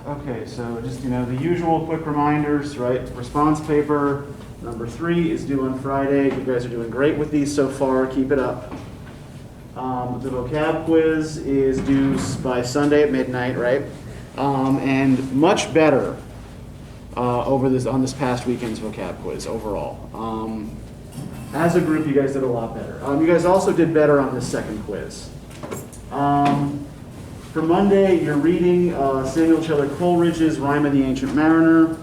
Okay, so just, the usual quick reminders, right? Response paper number 3 is due on Friday. You guys are doing great with these so far. Keep it up. The vocab quiz is due by Sunday at midnight, right? And much better on this past weekend's vocab quiz overall. As a group, you guys did a lot better. You guys also did better on this second quiz. For Monday, you're reading Samuel Taylor Coleridge's Rime of the Ancient Mariner.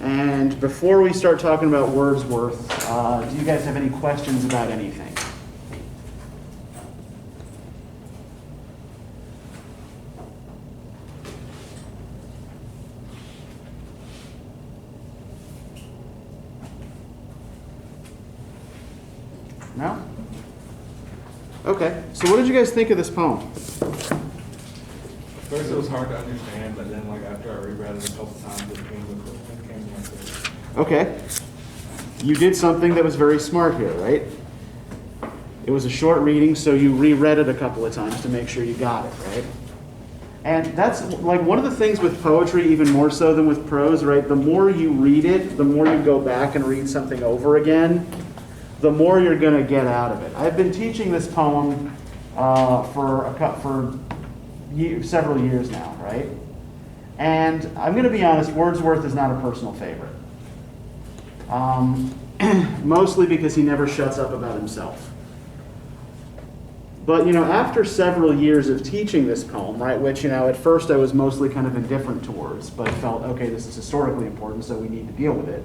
And before we start talking about Wordsworth, do you guys have any questions about anything? No? Okay, so what did you guys think of this poem? First it was hard to understand, but then after I reread it a couple times, it came more. Okay. You did something that was very smart here, right? It was a short reading, so you reread it a couple of times to make sure you got it, right? And that's one of the things with poetry, even more so than with prose, right? The more you read it, the more you go back and read something over again, the more you're going to get out of it. I've been teaching this poem for several years now, right? And I'm going to be honest, Wordsworth is not a personal favorite. Mostly because he never shuts up about himself. But, after several years of teaching this poem, right, which, at first I was mostly kind of indifferent towards, but felt, okay, this is historically important, so we need to deal with it.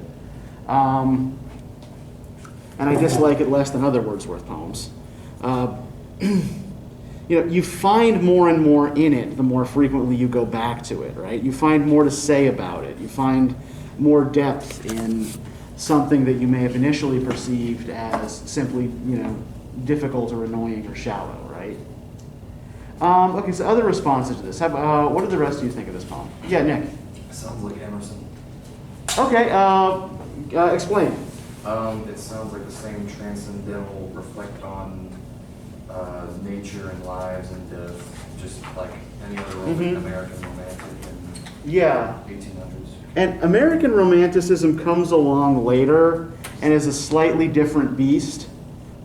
And I dislike it less than other Wordsworth poems. You find more and more in it the more frequently you go back to it, right? You find more to say about it. You find more depth in something that you may have initially perceived as simply, difficult or annoying or shallow, right? Okay, so other responses to this. What did the rest of you think of this poem? Yeah, Nick. It sounds like Emerson. Okay, explain. It sounds like the same transcendental reflect on nature and lives and death, just like any other American romantic in 1800s. And American Romanticism comes along later and is a slightly different beast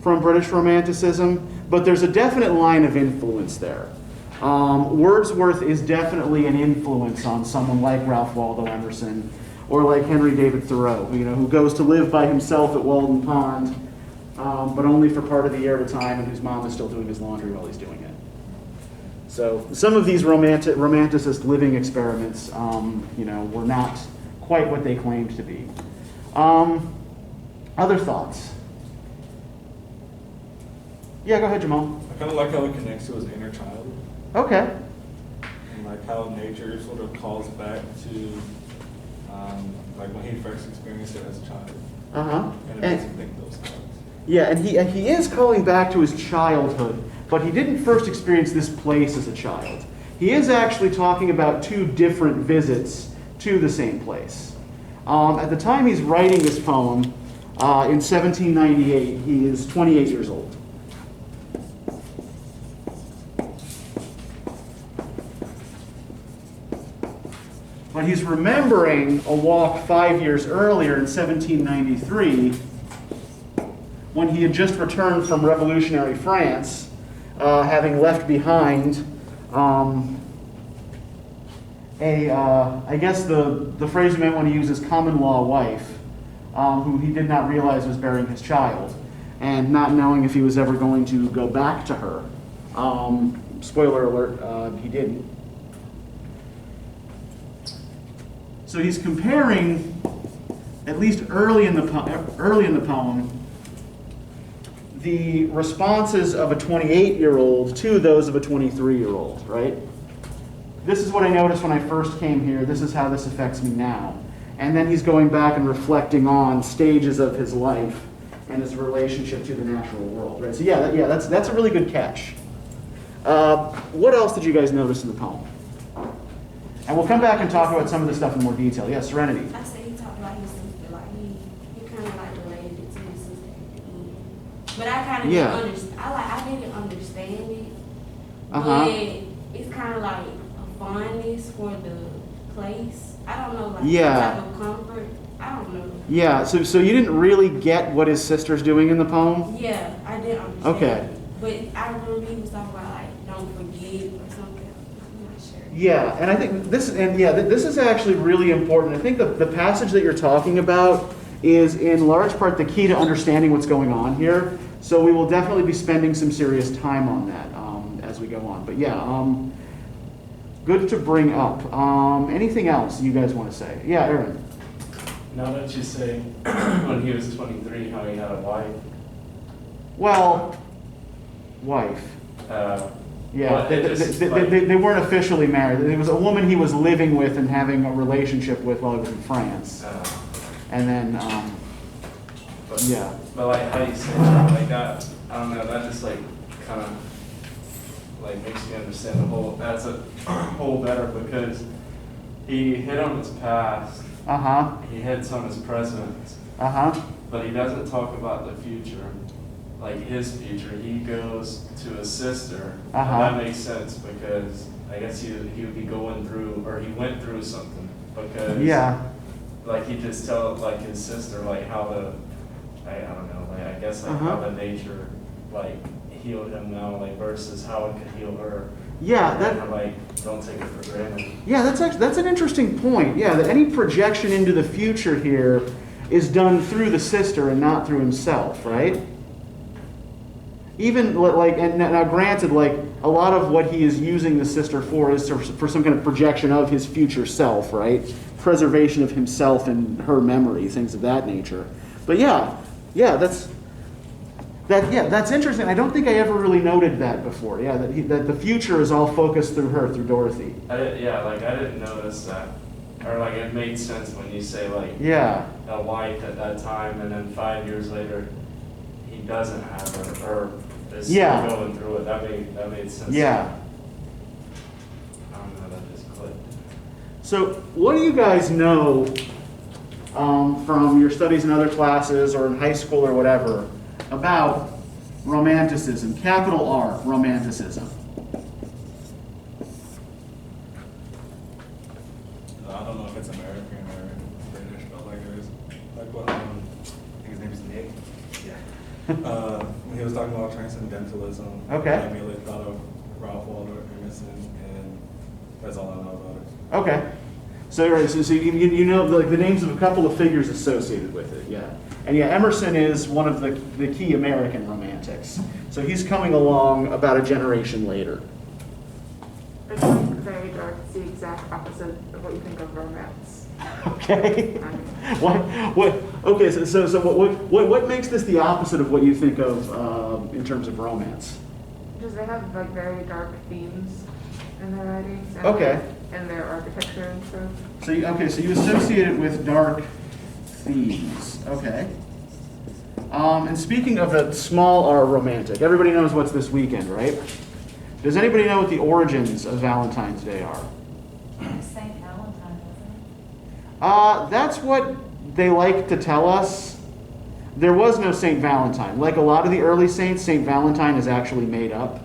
from British Romanticism, but there's a definite line of influence there. Wordsworth is definitely an influence on someone like Ralph Waldo Emerson or like Henry David Thoreau, who goes to live by himself at Walden Pond, but only for part of the year at a time, and whose mom is still doing his laundry while he's doing it. So some of these romanticist living experiments, were not quite what they claimed to be. Other thoughts? Yeah, go ahead, Jamal. I kind of like how it connects to his inner child. Okay. And how nature sort of calls back to when he first experienced it as a child. And it makes him think those thoughts. Yeah, and he is calling back to his childhood, but he didn't first experience this place as a child. He is actually talking about 2 different visits to the same place. At the time he's writing this poem, in 1798, he is 28 years old. But he's remembering a walk 5 years earlier in 1793 when he had just returned from revolutionary France, having left behind I guess the phrase you might want to use is common law wife, who he did not realize was bearing his child, and not knowing if he was ever going to go back to her. Spoiler alert, he didn't. So he's comparing, at least early in the poem, the responses of a 28-year-old to those of a 23-year-old, right? This is what I noticed when I first came here. This is how this affects me now. And then he's going back and reflecting on stages of his life and his relationship to the natural world, right? So that's a really good catch. What else did you guys notice in the poem? And we'll come back and talk about some of this stuff in more detail. Yeah, Serenity. I said he talked about his sister, he kind of related it to his sister at the end. But I kind of didn't understand it. But it's kind of like a fondness for the place. I don't know, like Yeah. some type of comfort. I don't know. Yeah, so you didn't really get what his sister's doing in the poem? Yeah, I didn't understand. Okay. But I remember he was talking about like don't forget or something. I'm not sure. Yeah, and I think this is actually really important. I think the passage that you're talking about is in large part the key to understanding what's going on here. So we will definitely be spending some serious time on that as we go on. But yeah, good to bring up. Anything else you guys want to say? Yeah, Aaron. Now that you say when he was 23 how he had a wife. Well, wife. Yeah, they weren't officially married. It was a woman he was living with and having a relationship with while he was in France. And then, but, yeah. But like how you say that, like that, I don't know, that just like kind of like makes me understand the whole, that's a whole better because he hit on his past, he hits on his present, but he doesn't talk about the future, like his future. He goes to his sister, and that makes sense because I guess he would be going through, or he went through something because like he just tell like his sister like how the, I don't know, like I guess like how the nature like healed him now, like versus how it could heal her. Yeah, that like don't take it for granted. Yeah, that's an interesting point. Yeah, that any projection into the future here is done through the sister and not through himself, right? Even like, and now granted, like a lot of what he is using the sister for is for some kind of projection of his future self, right? Preservation of himself and her memory, things of that nature. But that's interesting. I don't think I ever really noted that before. Yeah, that the future is all focused through her, through Dorothy. I didn't notice that, or like it made sense when you say like a wife at that time, and then 5 years later he doesn't have her, or is still going through it. That made sense. Yeah. I don't know. That just clicked. So, what do you guys know from your studies in other classes or in high school or whatever about Romanticism, capital R, Romanticism? I don't know if it's American or British, but like it was like what I think his name is Nick. Yeah. When he was talking about transcendentalism, I immediately thought of Ralph Waldo Emerson, and that's all I know about it. Okay. So you know the names of a couple of figures associated with it, yeah. And yeah, Emerson is one of the key American romantics. So he's coming along about a generation later. It's very dark. It's the exact opposite of what you think of romance. Okay. What? Okay. So what makes this the opposite of what you think of in terms of romance? Because they have like very dark themes in their writings. And their architecture and stuff. So you associate it with dark themes. Okay. And speaking of a small R romantic, everybody knows what's this weekend, right? Does anybody know what the origins of Valentine's Day are? Saint Valentine, isn't it? That's what they like to tell us. There was no Saint Valentine. Like a lot of the early saints, Saint Valentine is actually made up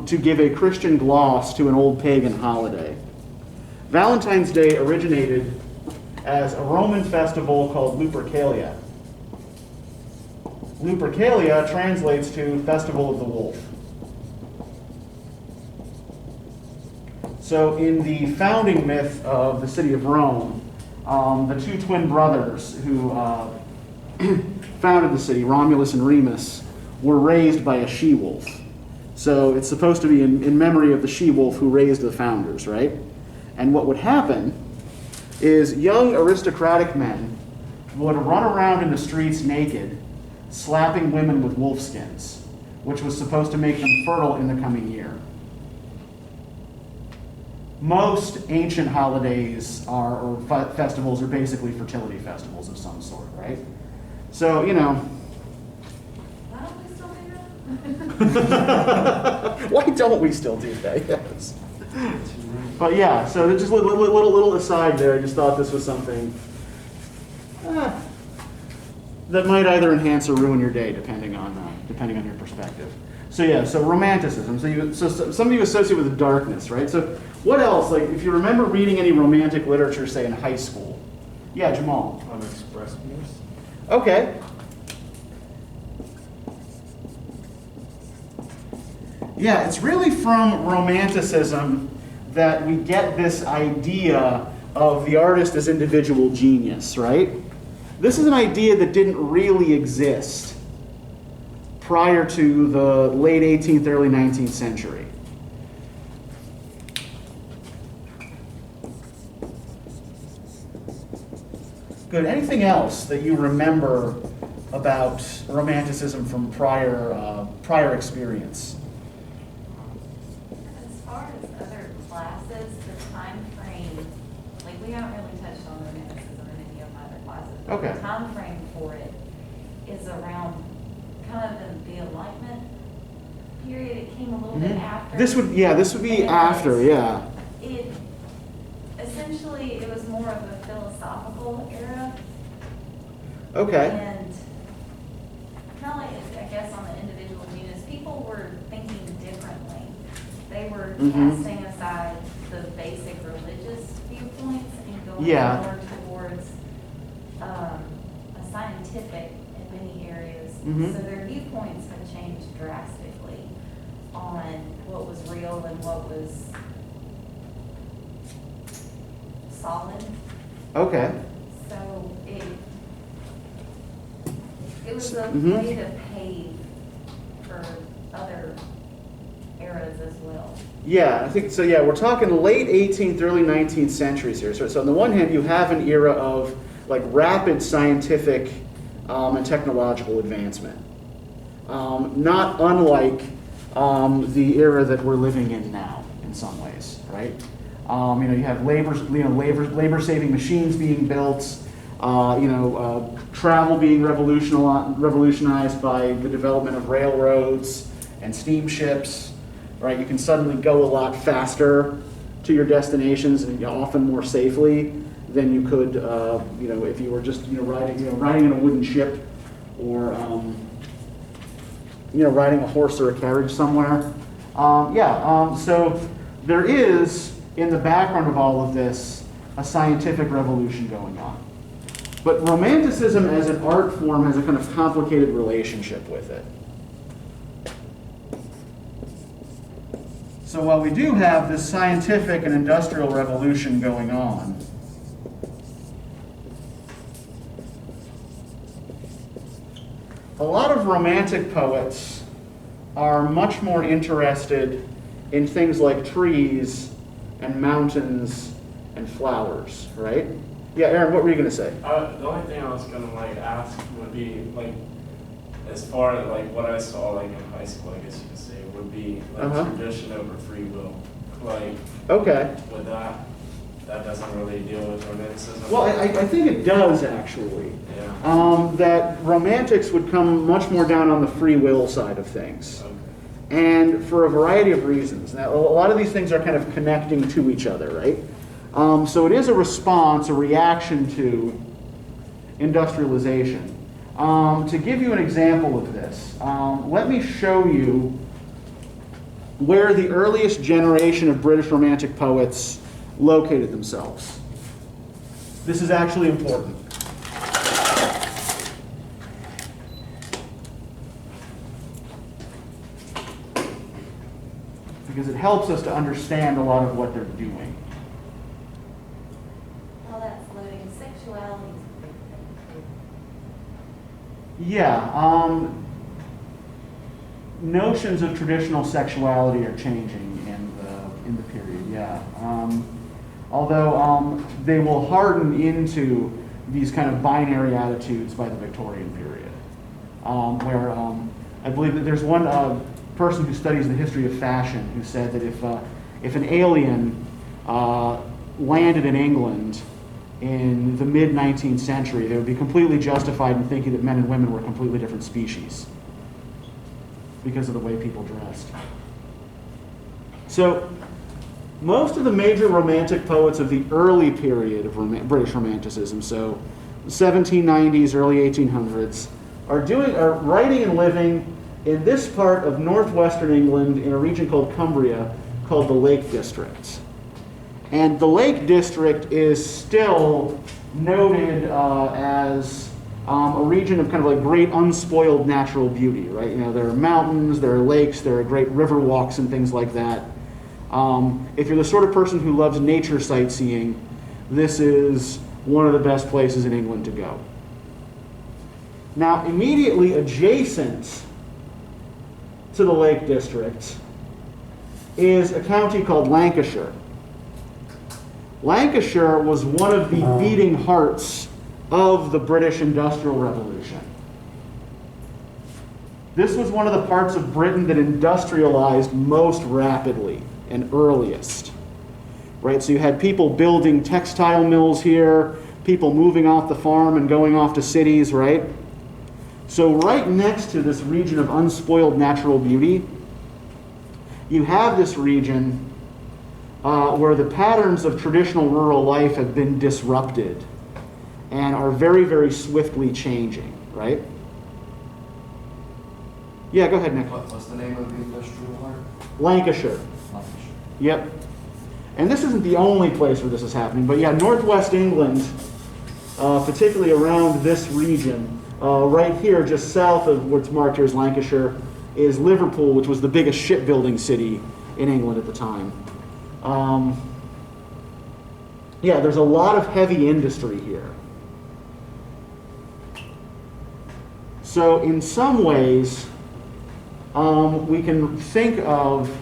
to give a Christian gloss to an old pagan holiday. Valentine's Day originated as a Roman festival called Lupercalia. Lupercalia translates to Festival of the Wolf. So in the founding myth of the city of Rome, the two twin brothers who founded the city, Romulus and Remus, were raised by a she-wolf. So it's supposed to be in memory of the she-wolf who raised the founders, right? And what would happen is young aristocratic men would run around in the streets naked, slapping women with wolf skins, which was supposed to make them fertile in the coming year. Most ancient holidays or festivals are basically fertility festivals of some sort, right? So, you know. Why don't we still do that? Why don't we still do that? Yes. But yeah, so just a little aside there. I just thought this was something that might either enhance or ruin your day, depending on your perspective. So yeah, so Romanticism. So some of you associate with the darkness, right? So what else? Like if you remember reading any romantic literature, say in high school. Yeah, Jamal. Unexpressedness. Okay. Yeah, it's really from Romanticism that we get this idea of the artist as individual genius, right? This is an idea that didn't really exist prior to the late 18th, early 19th century. Good. Anything else that you remember about Romanticism from prior experience? As far as other classes, the time frame, like we haven't really touched on Romanticism in any of my other classes. But Okay. the time frame for it is around kind of the Enlightenment period. It came a little bit after. This would be after, yeah. It essentially it was more of a philosophical era. Okay. And kind of like, I guess, on the individual genius, people were thinking differently. They were casting aside the basic religious viewpoints and going more towards a scientific in many areas. So their viewpoints have changed drastically on what was real and what was solid. Okay. So it was a way to pave for other eras as well. Yeah, I think so. Yeah, we're talking late 18th, early 19th centuries here. So on the one hand, you have an era of like rapid scientific and technological advancement, not unlike the era that we're living in now in some ways, right? You have labor-saving machines being built. Travel being revolutionized by the development of railroads and steamships, right? You can suddenly go a lot faster to your destinations and often more safely than you could, if you were just, riding in a wooden ship or, riding a horse or a carriage somewhere. So there is, in the background of all of this, a scientific revolution going on. But Romanticism as an art form has a kind of complicated relationship with it. So while we do have this scientific and industrial revolution going on, a lot of Romantic poets are much more interested in things like trees and mountains and flowers, right? Yeah, Aaron, what were you going to say? The only thing I was going to ask would be as far as what I saw in high school, I guess you could say, would be tradition over free will. Okay. With that doesn't really deal with Romanticism. Well, I think it does actually. Yeah. That Romantics would come much more down on the free will side of things. Okay. And for a variety of reasons. Now, a lot of these things are kind of connecting to each other, right? So it is a response, a reaction to industrialization. To give you an example of this, let me show you where the earliest generation of British Romantic poets located themselves. This is actually important. Because it helps us to understand a lot of what they're doing. Well, that's loading. Sexuality is a big thing too. Yeah, notions of traditional sexuality are changing in the period. Yeah, although they will harden into these kind of binary attitudes by the Victorian period, where I believe that there's one person who studies the history of fashion who said that if an alien landed in England in the mid-19th century, they would be completely justified in thinking that men and women were completely different species because of the way people dressed. So most of the major Romantic poets of the early period of British Romanticism, so 1790s, early 1800s, are writing and living in this part of northwestern England in a region called Cumbria called the Lake District. And the Lake District is still noted as a region of kind of like great unspoiled natural beauty, right? You know, there are mountains, there are lakes, there are great river walks and things like that. If you're the sort of person who loves nature sightseeing, this is one of the best places in England to go. Now, immediately adjacent to the Lake District is a county called Lancashire. Lancashire was one of the beating hearts of the British Industrial Revolution. This was one of the parts of Britain that industrialized most rapidly and earliest. Right? So you had people building textile mills here, people moving off the farm and going off to cities, right? So right next to this region of unspoiled natural beauty, you have this region where the patterns of traditional rural life have been disrupted and are very, very swiftly changing, right? Yeah, go ahead, Nick. What's the name of the industrial heart? Lancashire. Lancashire. Yep. And this isn't the only place where this is happening, but yeah, northwest England, particularly around this region, right here, just south of what's marked here as Lancashire, is Liverpool, which was the biggest shipbuilding city in England at the time. Yeah, there's a lot of heavy industry here. So in some ways, we can think of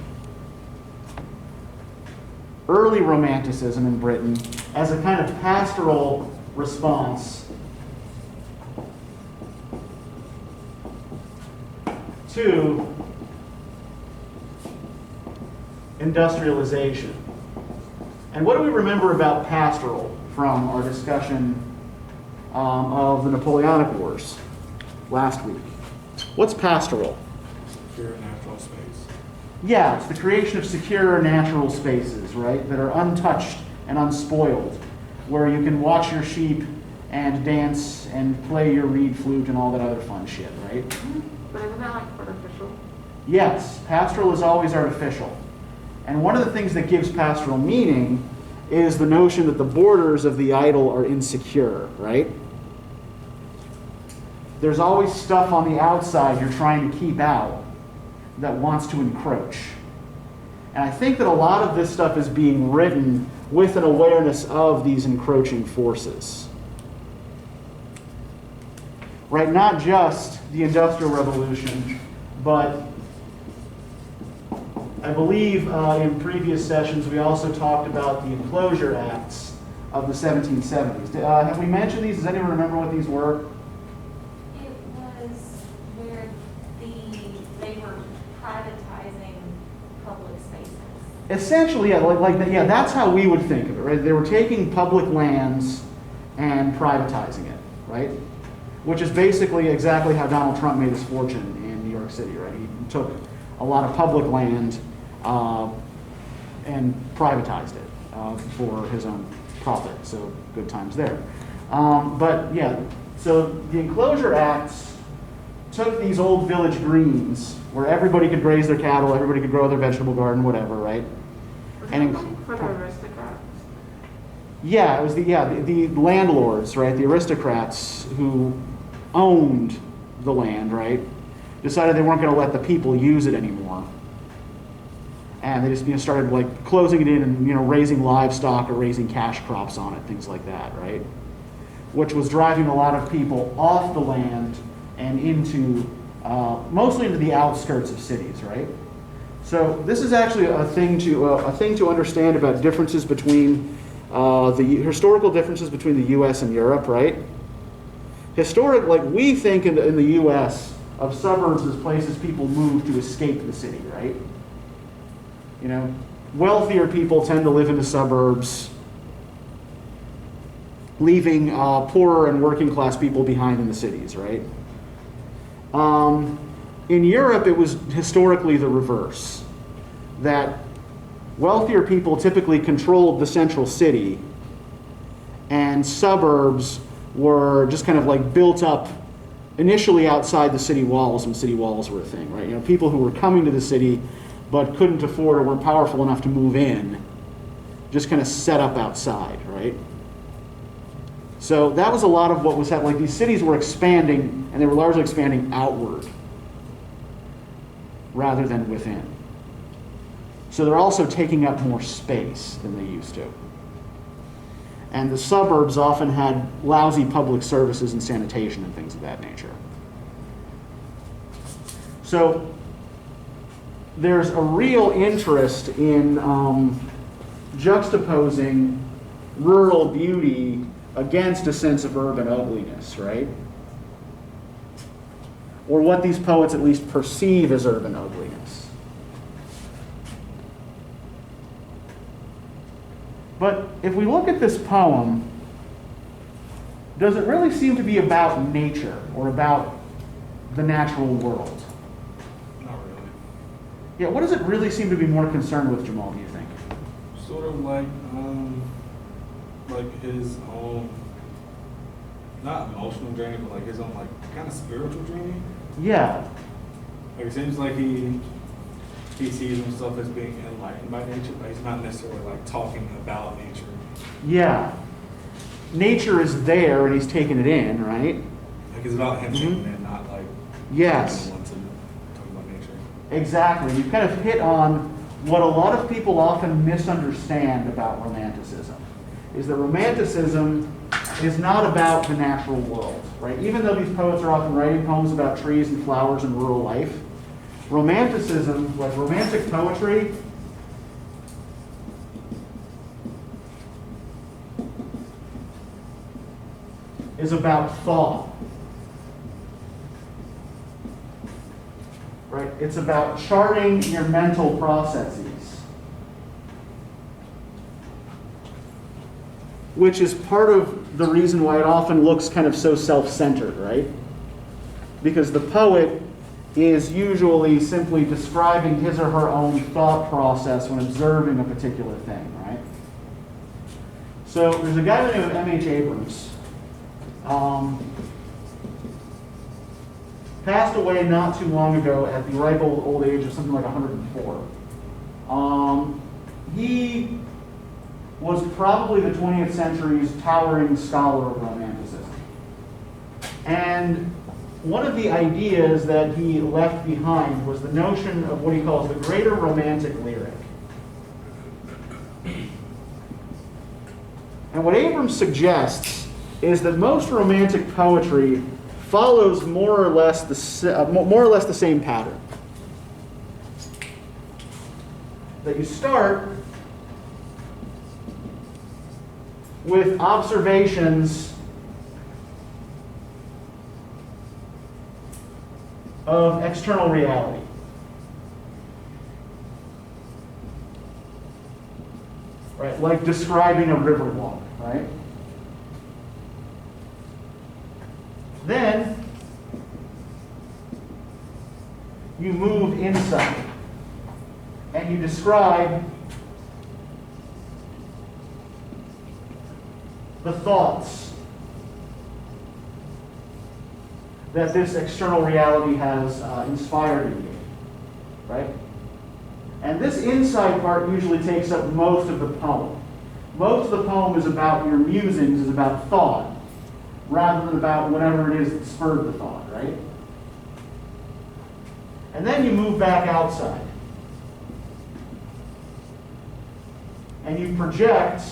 early Romanticism in Britain as a kind of pastoral response to industrialization. And what do we remember about pastoral from our discussion of the Napoleonic Wars last week? What's pastoral? Secure natural space. Yeah, it's the creation of secure natural spaces, right, that are untouched and unspoiled, where you can watch your sheep and dance and play your reed flute and all that other fun shit, right? But isn't that like artificial? Yes, pastoral is always artificial. And one of the things that gives pastoral meaning is the notion that the borders of the idyll are insecure, right? There's always stuff on the outside you're trying to keep out that wants to encroach. And I think that a lot of this stuff is being written with an awareness of these encroaching forces. Right, not just the Industrial Revolution, but I believe in previous sessions we also talked about the Enclosure Acts of the 1770s. Have we mentioned these? Does anyone remember what these were? It was where they were privatizing public spaces. Essentially, yeah, that's how we would think of it, right? They were taking public lands and privatizing it, right? Which is basically exactly how Donald Trump made his fortune in New York City, right? He took a lot of public land and privatized it for his own profit, so good times there. But yeah, so the Enclosure Acts took these old village greens where everybody could graze their cattle, everybody could grow their vegetable garden, whatever, right? And For the aristocrats. yeah, it was the landlords, right? The aristocrats who owned the land, right? Decided they weren't going to let the people use it anymore, and they just started like closing it in and raising livestock or raising cash crops on it, things like that, right? Which was driving a lot of people off the land and into mostly into the outskirts of cities, right? So this is actually a thing to understand about differences between the historical differences between the U.S. and Europe, right? Like we think in the U.S. of suburbs as places people move to escape the city, right? Wealthier people tend to live in the suburbs, leaving poorer and working class people behind in the cities, right? In Europe, it was historically the reverse, that wealthier people typically controlled the central city, and suburbs were just kind of like built up initially outside the city walls when city walls were a thing, right? You know, people who were coming to the city but couldn't afford or weren't powerful enough to move in, just kind of set up outside, right? So that was a lot of what was happening. Like these cities were expanding, and they were largely expanding outward rather than within. So they're also taking up more space than they used to. And the suburbs often had lousy public services and sanitation and things of that nature. So there's a real interest in juxtaposing rural beauty against a sense of urban ugliness, right? Or what these poets at least perceive as urban ugliness. But if we look at this poem, does it really seem to be about nature or about the natural world? Not really. Yeah, what does it really seem to be more concerned with, Jamal, do you think? Sort of like his own, not emotional journey, but like his own like kind of spiritual journey. Yeah. Like it seems like he sees himself as being enlightened by nature, but he's not necessarily like talking about nature. Yeah. Nature is there and he's taking it in, right? Like it's about him taking it in, not like yes. talking about nature. Exactly. You've kind of hit on what a lot of people often misunderstand about Romanticism, is that Romanticism is not about the natural world, right? Even though these poets are often writing poems about trees and flowers and rural life, Romanticism, like Romantic poetry, is about thought. Right? It's about charting your mental processes, which is part of the reason why it often looks kind of so self-centered, right? Because the poet is usually simply describing his or her own thought process when observing a particular thing, right? So there's a guy by the name of M.H. Abrams. Passed away not too long ago at the ripe old age of something like 104. He was probably the 20th century's towering scholar of Romanticism. And one of the ideas that he left behind was the notion of what he calls the greater romantic lyric. And what Abrams suggests is that most romantic poetry follows more or less the same pattern. That you start with observations of external reality. Right? Like describing a river walk, right? Then you move inside and you describe the thoughts that this external reality has inspired in you, right? And this inside part usually takes up most of the poem. Most of the poem is about your musings, is about thought, rather than about whatever it is that spurred the thought, right? And then you move back outside. And you project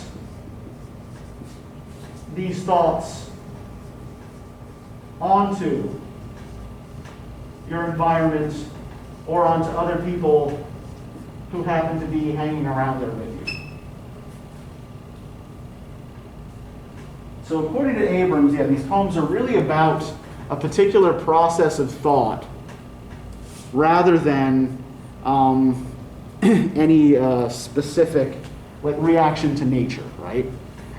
these thoughts onto your environment or onto other people who happen to be hanging around there with you. So according to Abrams, yeah, these poems are really about a particular process of thought rather than any specific reaction to nature, right?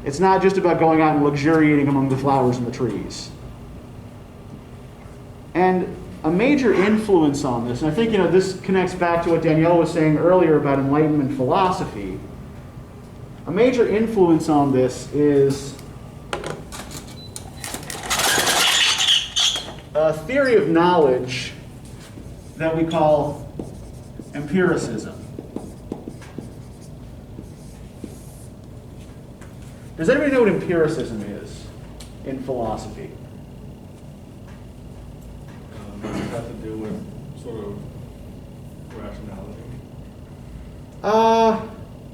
It's not just about going out and luxuriating among the flowers and the trees. And a major influence on this, and I think this connects back to what Danielle was saying earlier about Enlightenment philosophy. A major influence on this is a theory of knowledge that we call empiricism. Does anybody know what empiricism is in philosophy? Does it have to do with sort of rationality?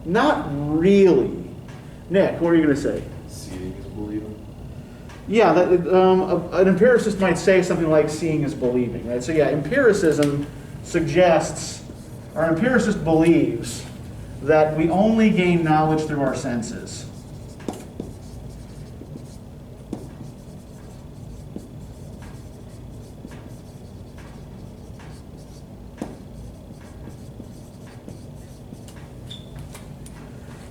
Not really. Nick, what are you going to say? Seeing is believing. Yeah, an empiricist might say something like seeing is believing, right? So yeah, empiricism suggests, or an empiricist believes, that we only gain knowledge through our senses.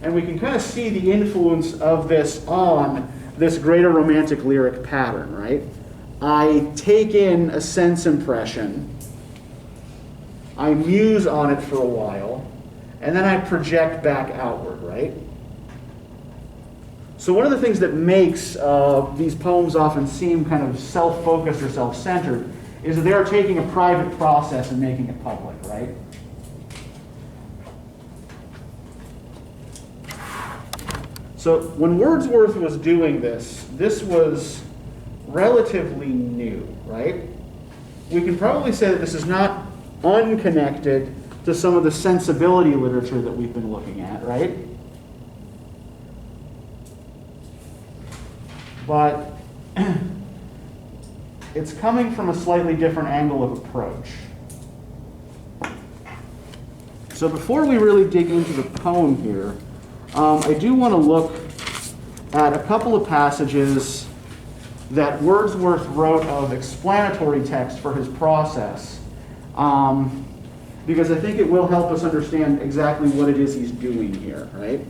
And we can kind of see the influence of this on this greater romantic lyric pattern, right? I take in a sense impression, I muse on it for a while, and then I project back outward, right? So one of the things that makes these poems often seem kind of self-focused or self-centered is that they are taking a private process and making it public, right? So when Wordsworth was doing this, this was relatively new, right? We can probably say that this is not unconnected to some of the sensibility literature that we've been looking at, right? But it's coming from a slightly different angle of approach. So before we really dig into the poem here, I do want to look at a couple of passages that Wordsworth wrote of explanatory text for his process, because I think it will help us understand exactly what it is he's doing here, right?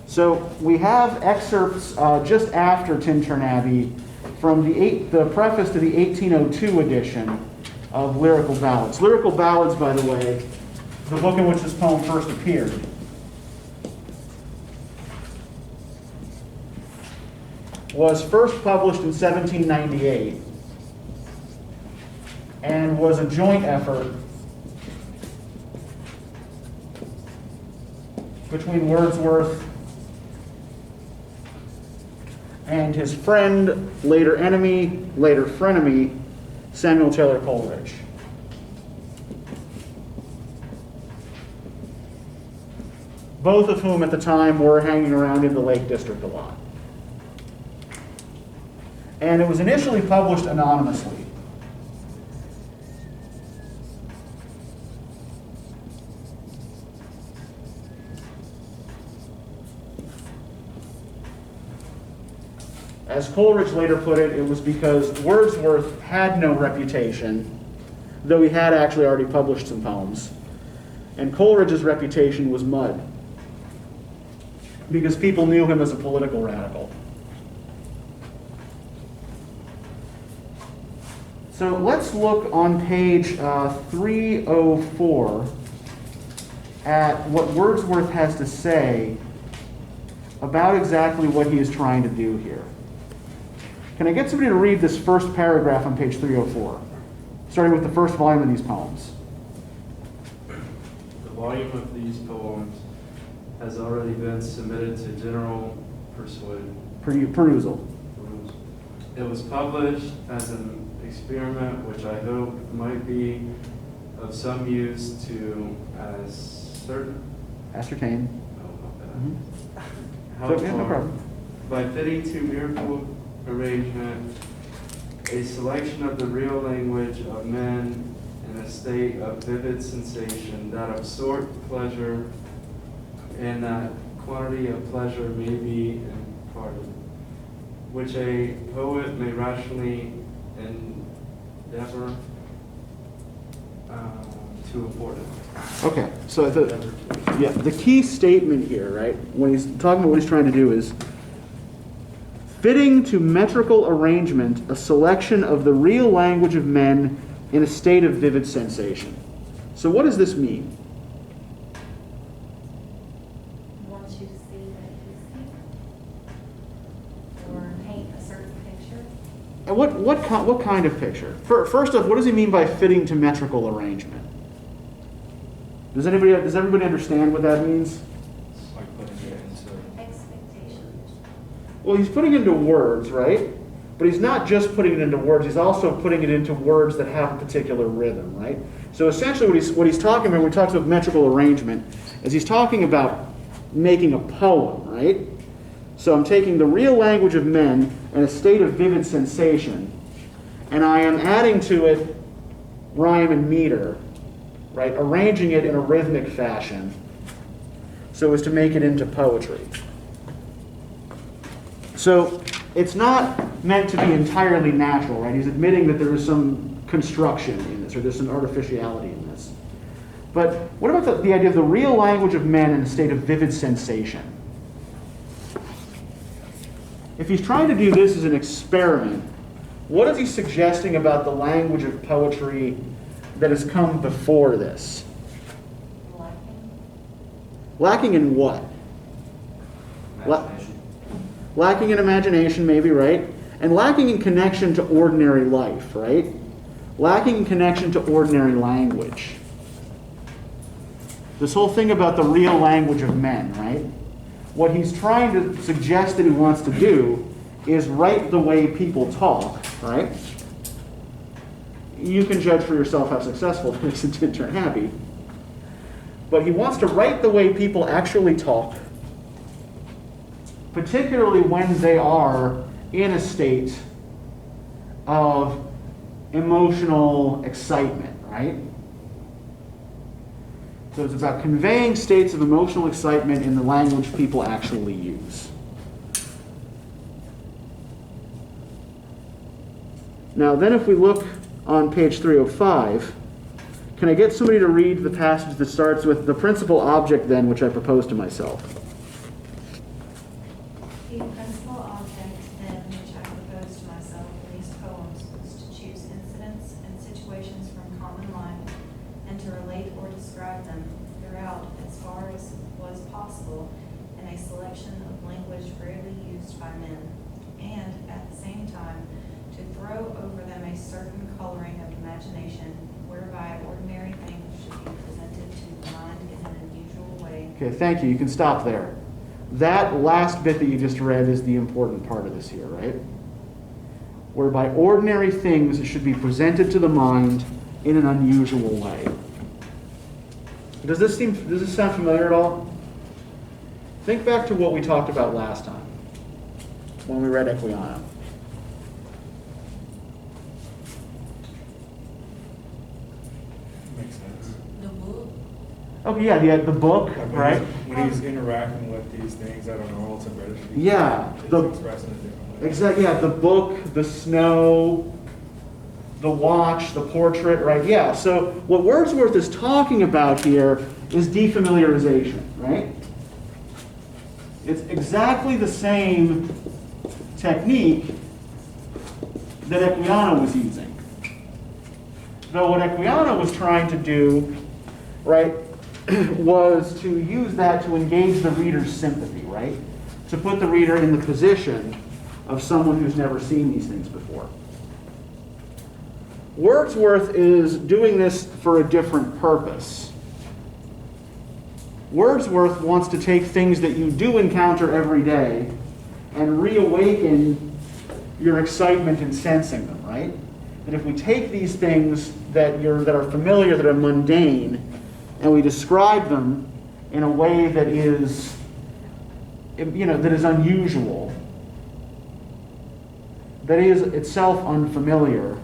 So we have excerpts just after Tintern Abbey from the preface to the 1802 edition of Lyrical Ballads. Lyrical Ballads, by the way, the book in which this poem first appeared, was first published in 1798 and was a joint effort between Wordsworth and his friend, later enemy, later frenemy, Samuel Taylor Coleridge. Both of whom at the time were hanging around in the Lake District a lot. And it was initially published anonymously. As Coleridge later put it, it was because Wordsworth had no reputation, though he had actually already published some poems. And Coleridge's reputation was mud, because people knew him as a political radical. So let's look on page 304 at what Wordsworth has to say about exactly what he is trying to do here. Can I get somebody to read this first paragraph on page 304, starting with the first volume of these poems? The volume of these poems has already been submitted to general perusal. It was published as an experiment which I hope might be of some use to ascertain. How So, yeah, no problem. by fitting to miracle arrangement a selection of the real language of men in a state of vivid sensation that absorbed pleasure, and that quantity of pleasure may be imparted, which a poet may rationally endeavor to afford it. Okay, so the key statement here, right, when he's talking about what he's trying to do is fitting to metrical arrangement a selection of the real language of men in a state of vivid sensation. So what does this mean? Wants you to see that you see, or paint a certain picture. And what kind of picture? First off, what does he mean by fitting to metrical arrangement? Does everybody understand what that means? It's like putting it into. Expectations. Well, he's putting it into words, right? But he's not just putting it into words, he's also putting it into words that have a particular rhythm, right? So essentially what he's talking about when he talks about metrical arrangement is he's talking about making a poem, right? So I'm taking the real language of men in a state of vivid sensation, and I am adding to it rhyme and meter, right? Arranging it in a rhythmic fashion so as to make it into poetry. So it's not meant to be entirely natural, right? He's admitting that there is some construction in this, or there's some artificiality in this. But what about the idea of the real language of men in a state of vivid sensation? If he's trying to do this as an experiment, what is he suggesting about the language of poetry that has come before this? Lacking. Lacking in what? Imagination. Lacking in imagination, maybe, right? And lacking in connection to ordinary life, right? Lacking in connection to ordinary language. This whole thing about the real language of men, right? What he's trying to suggest that he wants to do is write the way people talk, right? You can judge for yourself how successful it makes a Tintern happy. But he wants to write the way people actually talk, particularly when they are in a state of emotional excitement, right? So it's about conveying states of emotional excitement in the language people actually use. Now then if we look on page 305, can I get somebody to read the passage that starts with the principal object then, which I proposed to myself? The principal object, then, which I proposed to myself in these poems was to choose incidents and situations from common life and to relate or describe them throughout as far as was possible in a selection of language rarely used by men, and at the same time to throw over them a certain coloring of imagination whereby ordinary things should be presented to the mind in an unusual way. Okay, thank you. You can stop there. That last bit that you just read is the important part of this here, right? Whereby ordinary things should be presented to the mind in an unusual way. Does this sound familiar at all? Think back to what we talked about last time when we read Equiano. Makes sense. The book. Okay, yeah, the book, Like right? when he's interacting with these things that are normal to British people. Yeah, He's the- expressing it differently. Exactly, yeah, the book, the snow, the watch, the portrait, right? Yeah, so what Wordsworth is talking about here is defamiliarization, right? It's exactly the same technique that Equiano was using. Though what Equiano was trying to do, right, was to use that to engage the reader's sympathy, right? To put the reader in the position of someone who's never seen these things before. Wordsworth is doing this for a different purpose. Wordsworth wants to take things that you do encounter every day and reawaken your excitement in sensing them, right? That if we take these things that are familiar, that are mundane, and we describe them in a way that is, that is unusual, that is itself unfamiliar,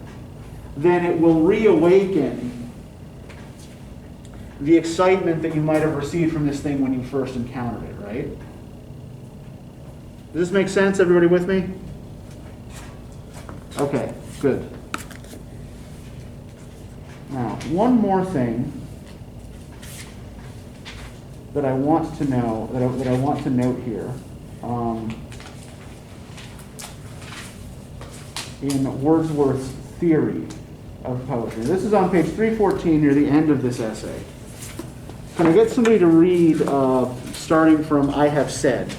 then it will reawaken the excitement that you might have received from this thing when you first encountered it, right? Does this make sense? Everybody with me? Okay, good. Now, one more thing that I want to know, that I want to note here, in Wordsworth's theory of poetry. This is on page 314 near the end of this essay. Can I get somebody to read, starting from I have said?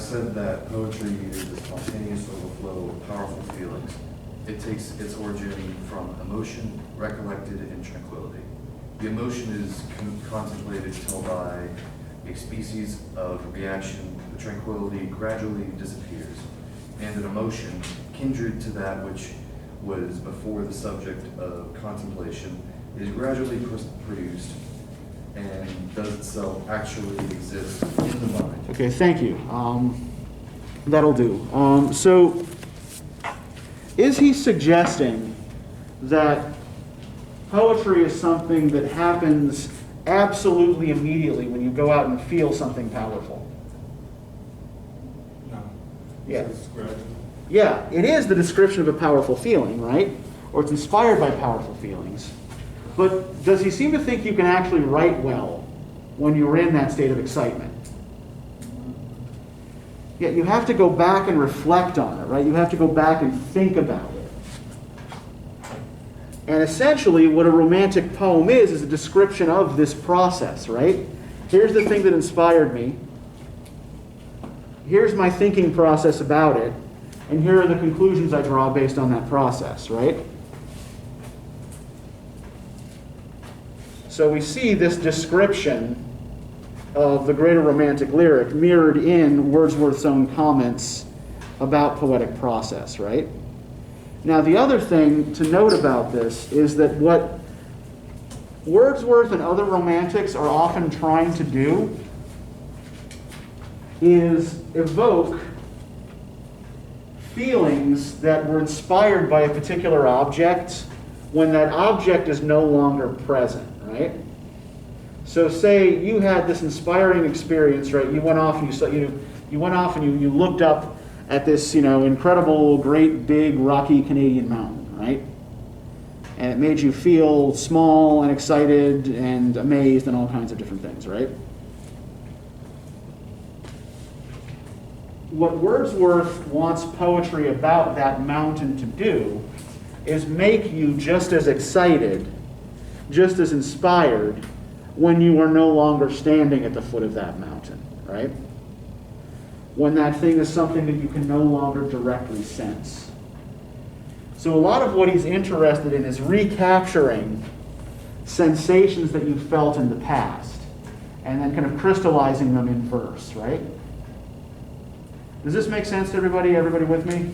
said that poetry is a spontaneous overflow of powerful feelings. It takes its origin from emotion recollected in tranquility. The emotion is contemplated till by a species of reaction, the tranquility gradually disappears, and an emotion, kindred to that which was before the subject of contemplation, is gradually produced and does itself actually exist in the mind. Okay, thank you. That'll do. So, is he suggesting that poetry is something that happens absolutely immediately when you go out and feel something powerful? No. Yeah. It's gradual. Yeah, it is the description of a powerful feeling, right? Or it's inspired by powerful feelings. But does he seem to think you can actually write well when you're in that state of excitement? Yeah, you have to go back and reflect on it, right? You have to go back and think about it. And essentially, what a romantic poem is a description of this process, right? Here's the thing that inspired me. Here's my thinking process about it. And here are the conclusions I draw based on that process, right? So we see this description of the greater romantic lyric mirrored in Wordsworth's own comments about poetic process, right? Now, the other thing to note about this is that what Wordsworth and other romantics are often trying to do is evoke feelings that were inspired by a particular object when that object is no longer present, right? So say you had this inspiring experience, right? You went off and you looked up at this, incredible, great, big, rocky Canadian mountain, right? And it made you feel small and excited and amazed and all kinds of different things, right? What Wordsworth wants poetry about that mountain to do is make you just as excited, just as inspired when you are no longer standing at the foot of that mountain, right? When that thing is something that you can no longer directly sense. So a lot of what he's interested in is recapturing sensations that you felt in the past and then kind of crystallizing them in verse, right? Does this make sense to everybody? Everybody with me?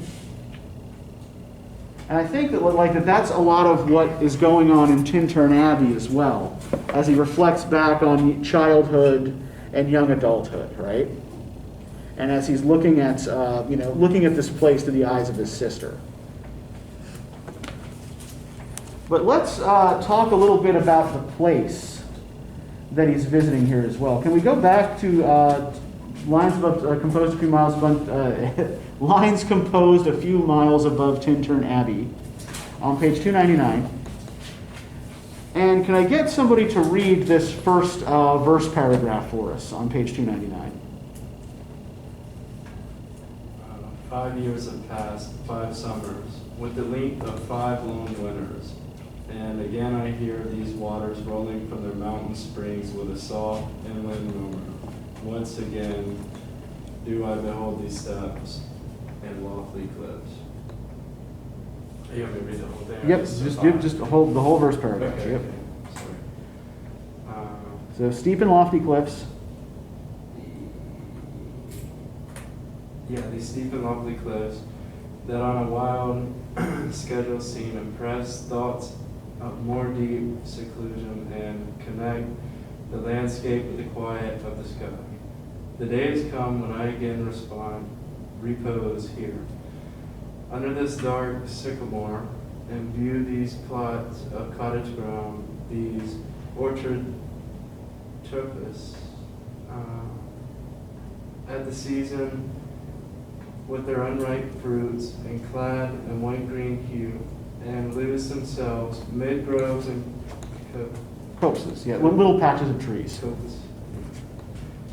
And I think that that's a lot of what is going on in Tintern Abbey as well, as he reflects back on childhood and young adulthood, right? And as he's looking at this place through the eyes of his sister. But let's talk a little bit about the place that he's visiting here as well. Can we go back to lines composed a few miles above, lines composed a few miles above Tintern Abbey, on page 299. And can I get somebody to read this first verse paragraph for us on page 299? 5 years have passed, 5 summers, with the length of 5 lone winters. And again I hear these waters rolling from their mountain springs with a soft inland murmur. Once again do I behold these steps and lofty cliffs. You want me to read the whole thing? Yep, just hold the whole verse paragraph. Okay, Yep. okay. Sorry. So steep and lofty cliffs. Yeah, these steep and lofty cliffs that on a wild schedule scene impress thoughts of more deep seclusion and connect the landscape with the quiet of the sky. The day has come when I again repose here, under this dark sycamore, and view these plots of cottage ground, these orchard topus, at the season with their unripe fruits, and clad in white-green hue, and lose themselves mid groves and Copses, yeah, little patches of trees. copses.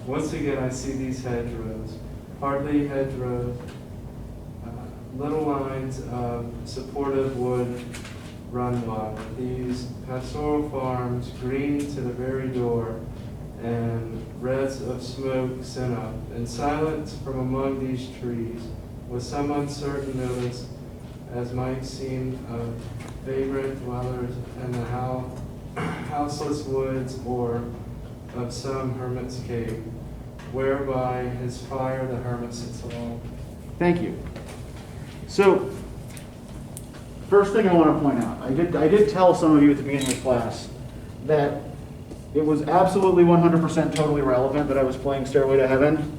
Once again, I see these hedgerows, hardly hedgerows, little lines of supportive wood run wide. These pastoral farms, green to the very door, and wreaths of smoke sent up, and silence from among these trees, with some uncertain notice, as might seem of vagrant dwellers in the houseless woods, or of some hermit's cave, whereby his fire the hermit sits alone. Thank you. So, first thing I want to point out, I did tell some of you at the beginning of class that it was absolutely 100% totally relevant that I was playing Stairway to Heaven.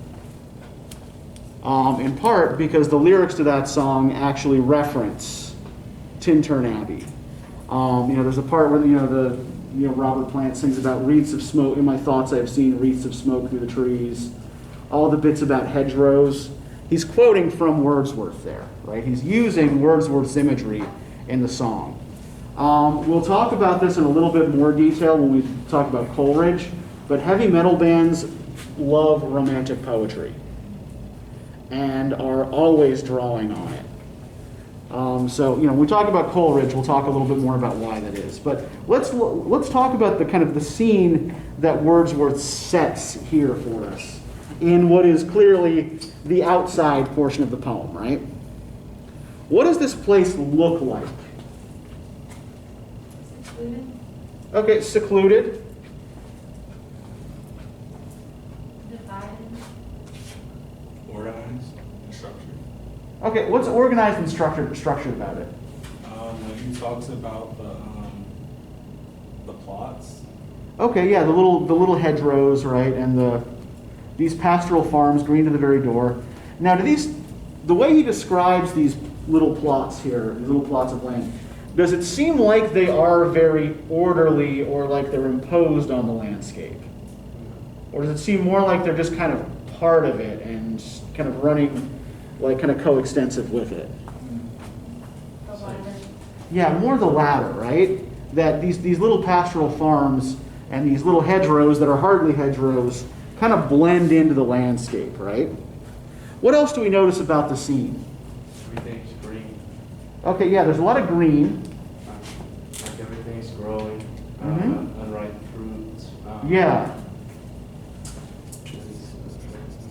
In part because the lyrics to that song actually reference Tintern Abbey. There's a part where Robert Plant sings about wreaths of smoke. In my thoughts, I have seen wreaths of smoke through the trees. All the bits about hedgerows. He's quoting from Wordsworth there, right? He's using Wordsworth's imagery in the song. We'll talk about this in a little bit more detail when we talk about Coleridge, but heavy metal bands love romantic poetry and are always drawing on it. When we talk about Coleridge, we'll talk a little bit more about why that is. But let's talk about the kind of the scene that Wordsworth sets here for us in what is clearly the outside portion of the poem, right? What does this place look like? Secluded. Okay, secluded. Divided. Organized and structured. Okay, what's organized and structured about it? He talks about the plots. Okay, yeah, the little hedgerows, right, and these pastoral farms green to the very door. Now, the way he describes these little plots here, these little plots of land, does it seem like they are very orderly or like they're imposed on the landscape? Or does it seem more like they're just kind of part of it and kind of running, like kind of coextensive with it? The latter. Yeah, more the latter, right? That these little pastoral farms and these little hedgerows that are hardly hedgerows kind of blend into the landscape, right? What else do we notice about the scene? Everything's green. Okay, yeah, there's a lot of green. Like everything's growing. Unripe fruits. Yeah.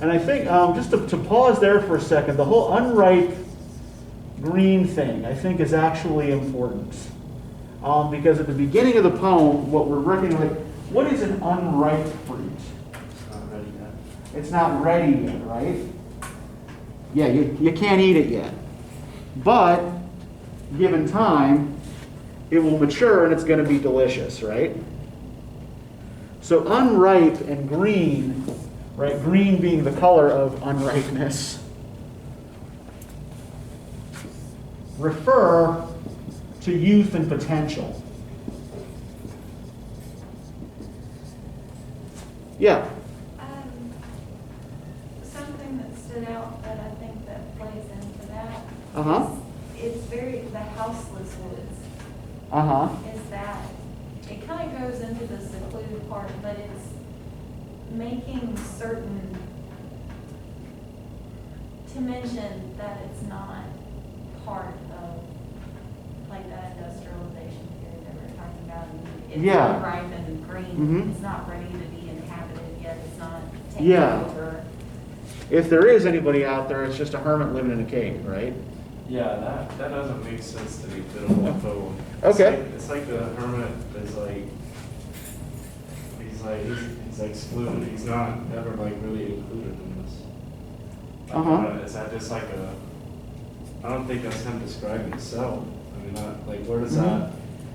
And I think, just to pause there for a second, the whole unripe green thing, I think, is actually important. Because at the beginning of the poem, what we're recognizing, what is an unripe fruit? It's not ready yet. It's not ready yet, right? Yeah, you can't eat it yet. But, given time, it will mature and it's going to be delicious, right? So unripe and green, right? Green being the color of unripeness, refer to youth and potential. Yeah. Something that stood out that I think that plays into that. Uh-huh. It's very, the houseless woods. Uh-huh. Is that, it kind of goes into the secluded part, but it's making certain, to mention that it's not part of, like that industrialization period that we're talking about. It's Yeah. unripe and green. Mhm. It's not ready to be inhabited yet. It's not taken Yeah. over. If there is anybody out there, it's just a hermit living in a cave, right? Yeah, that doesn't make sense to me for the whole poem. Okay. It's like the hermit is like, he's excluded. He's not ever like really included in this. Is that just like I don't think that's him describing himself. I mean, where does that?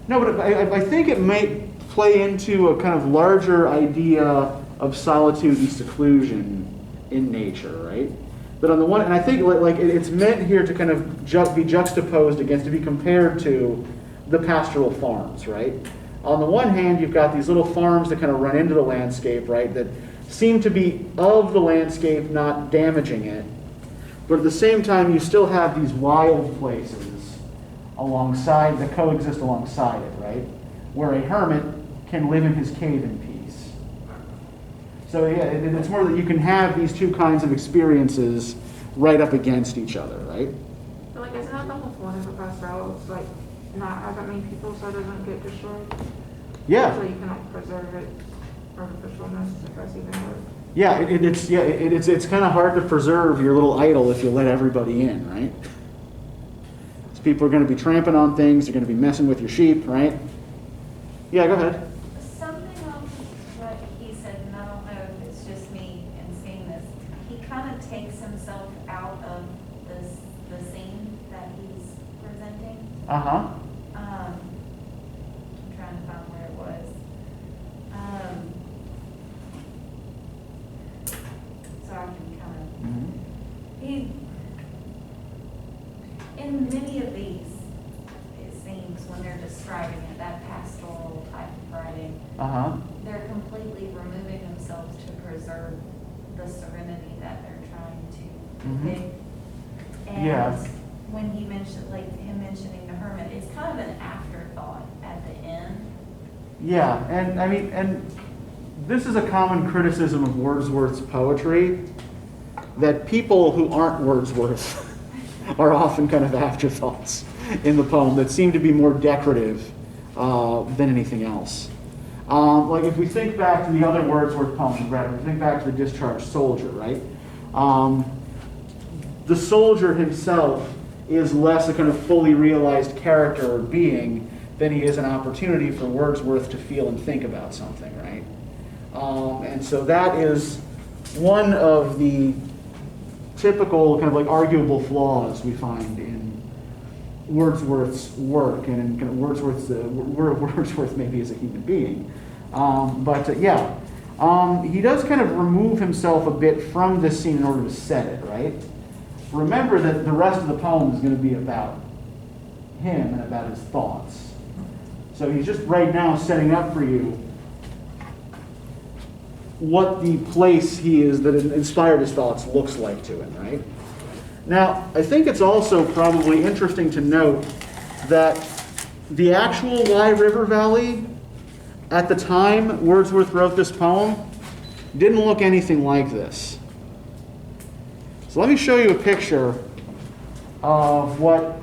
No, but I think it may play into a kind of larger idea of solitude and seclusion in nature, right? But on the one, and I think it's meant here to kind of be juxtaposed against, to be compared to the pastoral farms, right? On the one hand, you've got these little farms that kind of run into the landscape, right, that seem to be of the landscape, not damaging it. But at the same time, you still have these wild places alongside, that coexist alongside it, right? Where a hermit can live in his cave in peace. So yeah, it's more that you can have these two kinds of experiences right up against each other, right? So like, isn't that the whole point of a pastoral? It's like not have that many people so it doesn't get destroyed. Yeah. So you can like preserve it. artificialness, if that's even a word. Yeah, it's kind of hard to preserve your little idol if you let everybody in, right? So people are going to be tramping on things, they're going to be messing with your sheep, right? Yeah, go ahead. Something on what he said, and I don't know if it's just me in seeing this, he kind of takes himself out of the scene that he's presenting. Uh-huh. I'm trying to find where it was. So I can kind of, he, in many of these, it seems, when they're describing it, that pastoral type of writing, they're completely removing themselves to preserve the serenity that they're trying to depict. And Yeah. when he mentioned, like him mentioning the hermit, it's kind of an afterthought at the end. Yeah, and I mean, and this is a common criticism of Wordsworth's poetry, that people who aren't Wordsworth are often kind of afterthoughts in the poem that seem to be more decorative than anything else. Like if we think back to the other Wordsworth poems we read, if we think back to the Discharge Soldier, right? The soldier himself is less a kind of fully realized character or being than he is an opportunity for Wordsworth to feel and think about something, right? And so that is one of the typical kind of like arguable flaws we find in Wordsworth's work and in kind of Wordsworth maybe as a human being. He does kind of remove himself a bit from this scene in order to set it, right? Remember that the rest of the poem is going to be about him and about his thoughts. So he's just right now setting up for you what the place he is that inspired his thoughts looks like to him, right? Now, I think it's also probably interesting to note that the actual Wye River Valley, at the time Wordsworth wrote this poem, didn't look anything like this. So let me show you a picture of what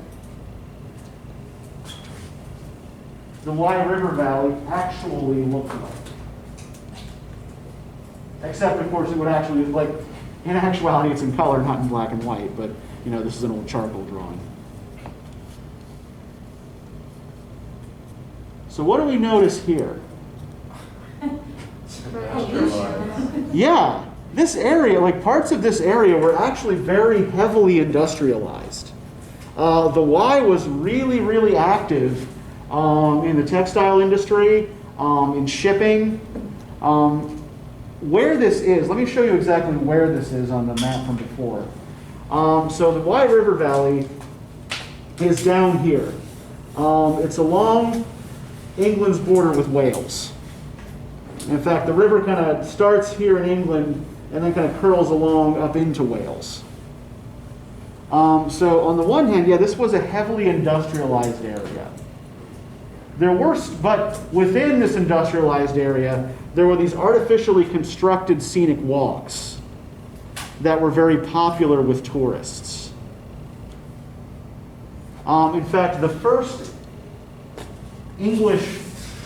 the Wye River Valley actually looked like. Except, of course, it would actually, like, in actuality, it's in color, not in black and white, but, you know, this is an old charcoal drawing. So what do we notice here? Yeah, this area, like parts of this area were actually very heavily industrialized. The Wye was really, really active in the textile industry, in shipping. Where this is, let me show you exactly where this is on the map from before. So the Wye River Valley is down here. It's along England's border with Wales. In fact, the river kind of starts here in England and then kind of curls along up into Wales. So on the one hand, yeah, this was a heavily industrialized area. But within this industrialized area, there were these artificially constructed scenic walks that were very popular with tourists. In fact, the first English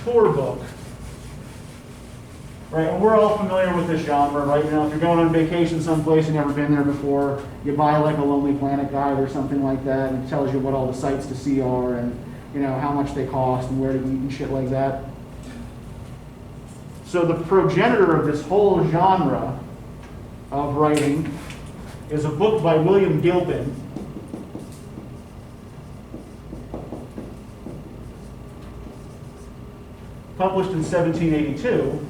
tour book, right, and we're all familiar with this genre, right? You know, if you're going on vacation someplace you've never been there before, you buy like a Lonely Planet guide or something like that, and it tells you what all the sights to see are and, you know, how much they cost and where to eat and shit like that. So the progenitor of this whole genre of writing is a book by William Gilpin, published in 1782,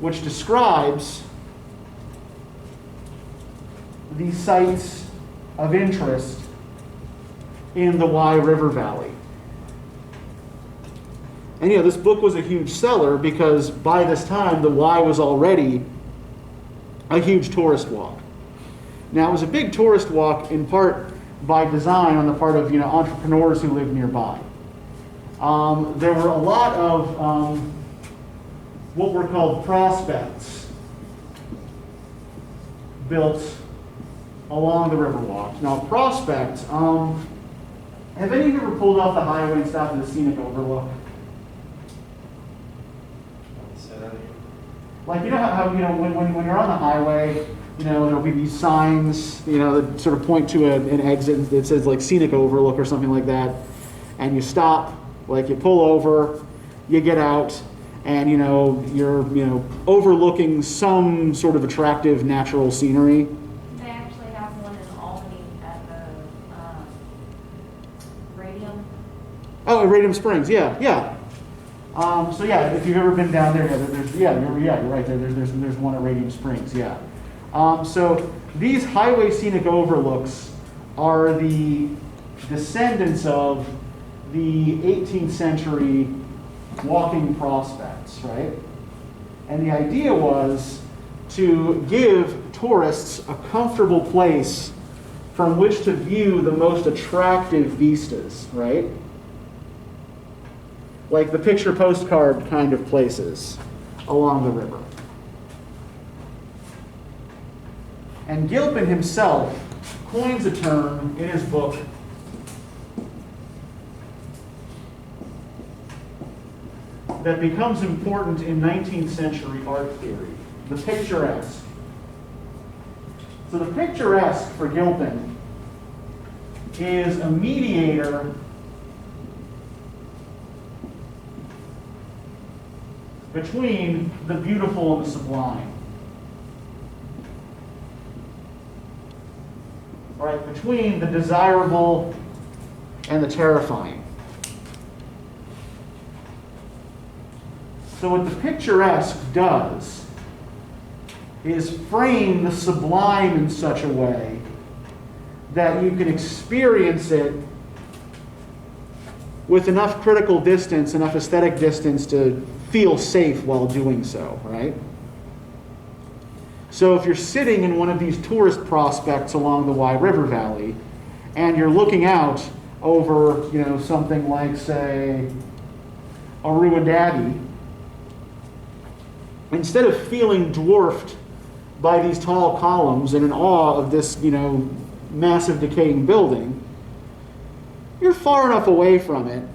which describes the sites of interest in the Wye River Valley. And you know, this book was a huge seller because by this time the Wye was already a huge tourist walk. Now it was a big tourist walk in part by design on the part of, you know, entrepreneurs who lived nearby. There were a lot of what were called prospects built along the Riverwalk. Now prospect, have any of you ever pulled off the highway and stopped at the Scenic Overlook? Say that again. Like, you know how when you're on the highway, there'll be these signs, that sort of point to an exit that says like Scenic Overlook or something like that, and you stop, like you pull over, you get out, and you're overlooking some sort of attractive natural scenery. They actually have one in Albany at the Radium. Oh, Radium Springs, yeah. So yeah, if you've ever been down there, you're right there. There's one at Radium Springs, yeah. So these highway scenic overlooks are the descendants of the 18th century walking prospects, right? And the idea was to give tourists a comfortable place from which to view the most attractive vistas, right? Like the picture postcard kind of places along the river. And Gilpin himself coins a term in his book that becomes important in 19th century art theory, the picturesque. So the picturesque for Gilpin is a mediator between the beautiful and the sublime. All right, between the desirable and the terrifying. So what the picturesque does is frame the sublime in such a way that you can experience it with enough critical distance, enough aesthetic distance to feel safe while doing so, right? So if you're sitting in one of these tourist prospects along the Wye River Valley and you're looking out over, something like, say, a ruined abbey, instead of feeling dwarfed by these tall columns and in awe of this, massive decaying building, you're far enough away from it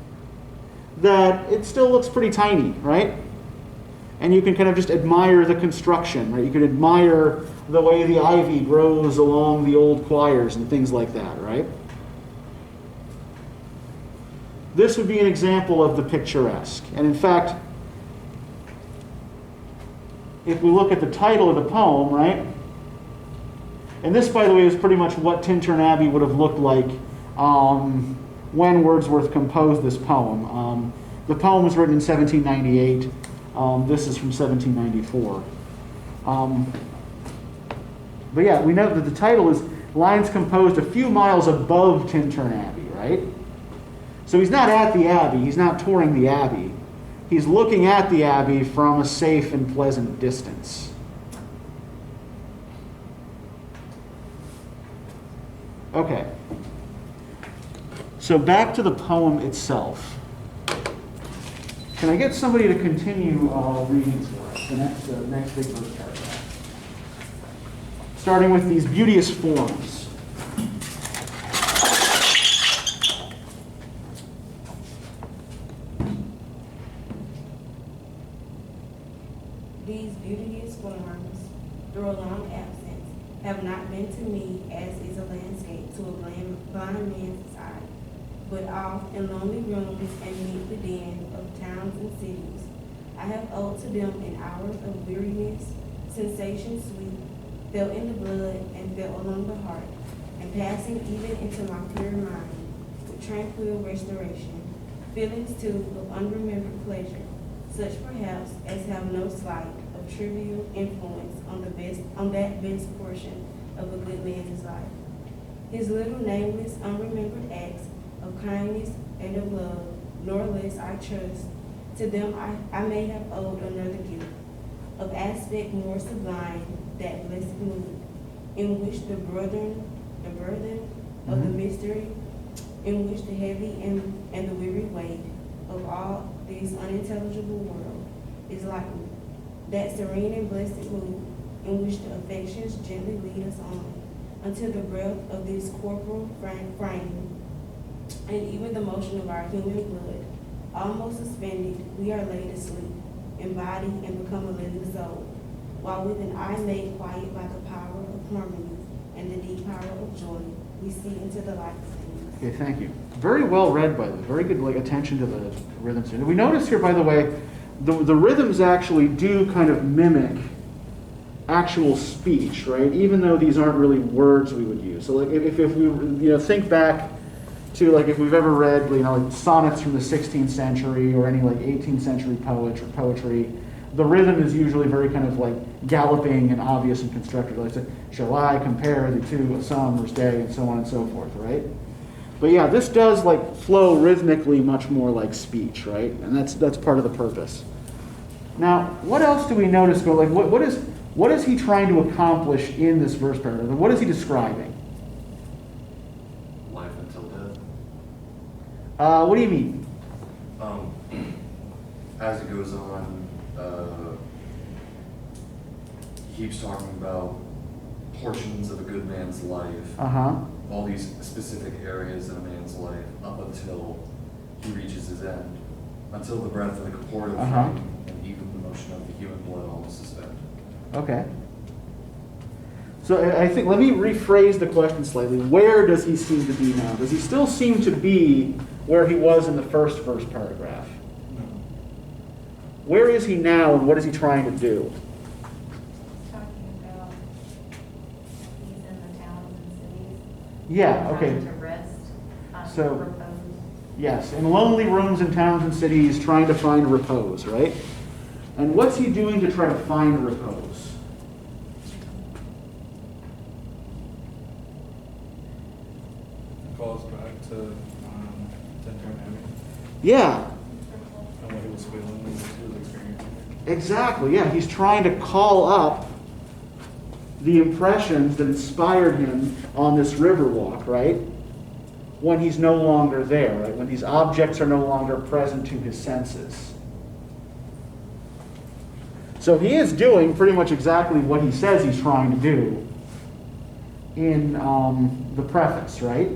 that it still looks pretty tiny, right? And you can kind of just admire the construction, right? You can admire the way the ivy grows along the old choirs and things like that, right? This would be an example of the picturesque. And in fact, if we look at the title of the poem, right? And this, by the way, is pretty much what Tintern Abbey would have looked like when Wordsworth composed this poem. The poem was written in 1798. This is from 1794. But yeah, we know that the title is Lines Composed a Few Miles Above Tintern Abbey, right? So he's not at the Abbey, he's not touring the Abbey. He's looking at the Abbey from a safe and pleasant distance. Okay. So back to the poem itself. Can I get somebody to continue reading for us, the next big verse paragraph? Starting with these beauteous forms. These beauteous forms, through a long absence, have not been to me as is a landscape to a blind man's eye, but oft in lonely rooms and meet the din of towns and cities. I have owed to them in hours of weariness, sensations sweet, felt in the blood and felt along the heart, and passing even into my pure mind, with tranquil restoration, feelings too of unremembered pleasure, such perhaps as have no slight of trivial influence on that best portion of a good man's life. His little nameless, unremembered acts of kindness and of love, nor less I trust, to them I may have owed another gift, of aspect more sublime, that blessed mood, in which the burden of the mystery, in which the heavy and the weary weight of all this unintelligible world is lightened, that serene and blessed mood in which the affections gently lead us on, until the breath of this corporal frame, and even the motion of our human blood, almost suspended, we are laid asleep, embodied and become a living soul, while with an eye made quiet by the power of harmony and the deep power of joy, we see into the life of things. Okay, thank you. Very well read, by the way. Very good attention to the rhythms. We notice here, by the way, the rhythms actually do kind of mimic actual speech, right? Even though these aren't really words we would use. So like if we think back to like if we've ever read like sonnets from the 16th century or any like 18th century poetry, the rhythm is usually very kind of like galloping and obvious and constructed. Like, shall I compare the two a summer's day, and so on and so forth, right? But yeah, this does like flow rhythmically much more like speech, right? And that's part of the purpose. Now, what else do we notice? Like, what is he trying to accomplish in this verse paragraph? What is he describing? Life until death. What do you mean? As it goes on, he keeps talking about portions of a good man's life. All these specific areas in a man's life up until he reaches his end, until the breath of the corporeal frame and even the motion of the human blood all suspend. Okay. So I think, let me rephrase the question slightly. Where does he seem to be now? Does he still seem to be where he was in the first verse paragraph? No. Where is he now, and what is he trying to do? Talking about he's in the towns and cities. Yeah, okay. Trying to rest, So- repose. Yes, in lonely rooms in towns and cities, trying to find repose, right? And what's he doing to try to find repose? It calls back to Tintern Yeah, and what he was feeling and what he was experiencing. exactly. Yeah, he's trying to call up the impressions that inspired him on this river walk, right? When he's no longer there, right? When these objects are no longer present to his senses. So he is doing pretty much exactly what he says he's trying to do in the preface, right?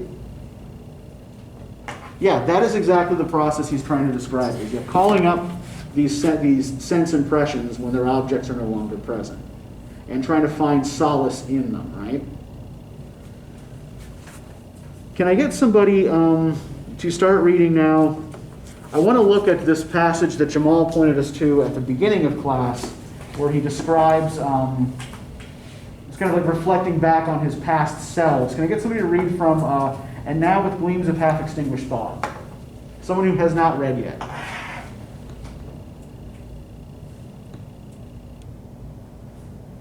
Yeah, that is exactly the process he's trying to describe. He's calling up these sense impressions when their objects are no longer present and trying to find solace in them, right? Can I get somebody to start reading now? I want to look at this passage that Jamal pointed us to at the beginning of class, where he describes, it's kind of like reflecting back on his past selves. Can I get somebody to read from, And Now with Gleams of Half-Extinguished Thought? Someone who has not read yet.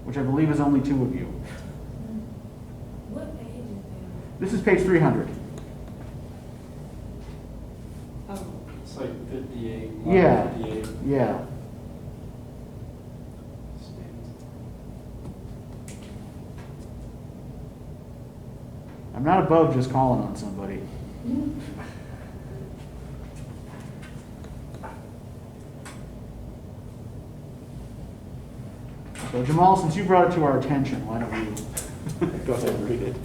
Which I believe is only two of you. What page is that? This is page 300. Oh, It's like 58. Yeah. 58. Yeah. I'm not above just calling on somebody. So Jamal, since you brought it to our attention, why don't you go ahead and read it?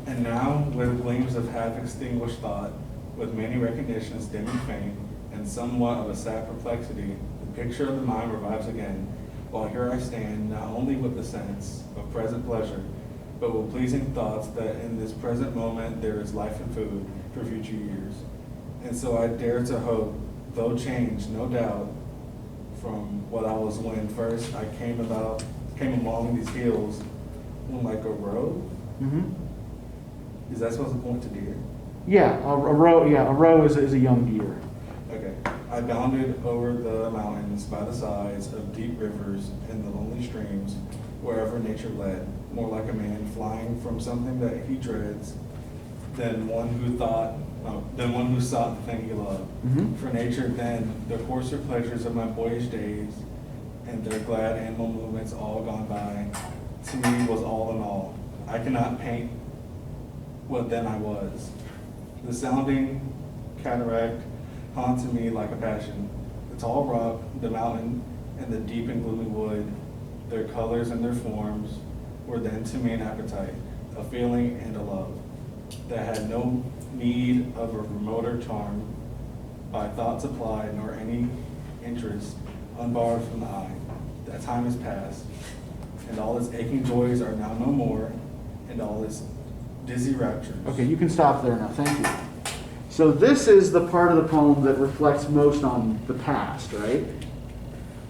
And now, with gleams of half-extinguished thought, with many recognitions dim and faint, and somewhat of a sad perplexity, the picture of the mind revives again, while here I stand, not only with the sense of present pleasure, but with pleasing thoughts that in this present moment there is life and food for future years. And so I dare to hope, though changed, no doubt, from what I was when first I came along these hills, when like a roe. Mm-hmm. Is that supposed to point to deer? Yeah, a roe. Yeah, a roe is a young deer. Okay. I bounded over the mountains by the sides of deep rivers and the lonely streams, wherever nature led, more like a man flying from something that he dreads than one who sought the thing he loved. Mm-hmm. For nature then, the coarser pleasures of my boyish days and their glad animal movements all gone by, to me was all in all. I cannot paint what then I was. The sounding cataract haunted me like a passion. The tall rock, the mountain, and the deep and gloomy wood, their colors and their forms, were then to me an appetite, a feeling and a love, that had no need of a remoter charm, by thought supplied, nor any interest unborrowed from the eye. The a time is past, and all its aching joys are now no more, and all its dizzy raptures. Okay, you can stop there now. Thank you. So this is the part of the poem that reflects most on the past, right?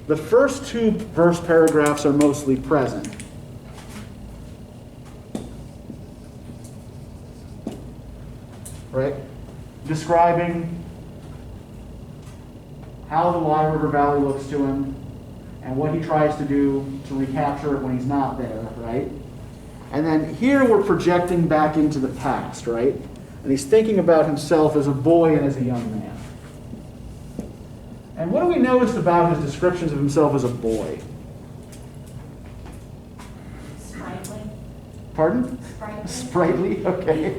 The first two verse paragraphs are mostly present. Right? Describing how the Wye River Valley looks to him and what he tries to do to recapture it when he's not there, right? And then here we're projecting back into the past, right? And he's thinking about himself as a boy and as a young man. And what do we notice about his descriptions of himself as a boy? Sprightly. Pardon? Sprightly. Sprightly, okay.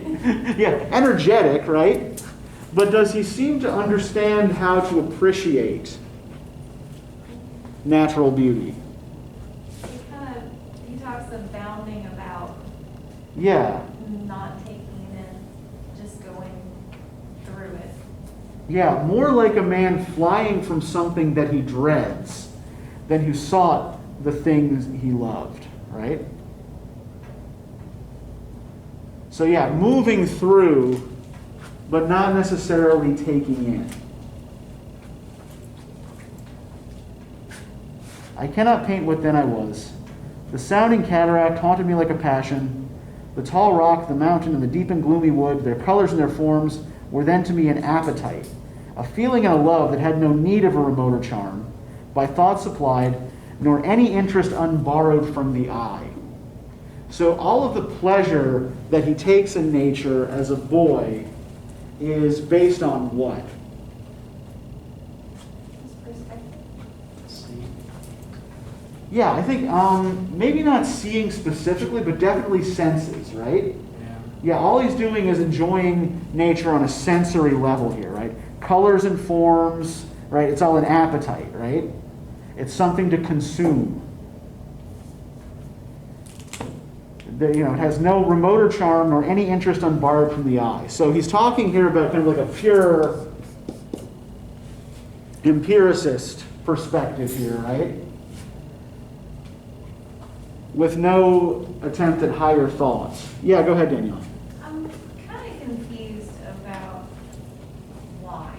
Yeah, energetic, right? But does he seem to understand how to appreciate natural beauty? He talks of bounding about. Yeah. Not taking it in, just going through it. Yeah, more like a man flying from something that he dreads than who sought the things he loved, right? So yeah, moving through, but not necessarily taking in. I cannot paint what then I was. The sounding cataract haunted me like a passion. The tall rock, the mountain, and the deep and gloomy wood, their colors and their forms, were then to me an appetite, a feeling and a love that had no need of a remoter charm, by thought supplied, nor any interest unborrowed from the eye. So all of the pleasure that he takes in nature as a boy is based on what? His perspective. Yeah, I think maybe not seeing specifically, but definitely senses, right? Yeah, all he's doing is enjoying nature on a sensory level here, right? Colors and forms, right? It's all an appetite, right? It's something to consume. It has no remoter charm nor any interest unborrowed from the eye. So he's talking here about kind of like a pure empiricist perspective here, right? With no attempt at higher thoughts. Yeah, go ahead, Danielle. I'm kind of confused about why.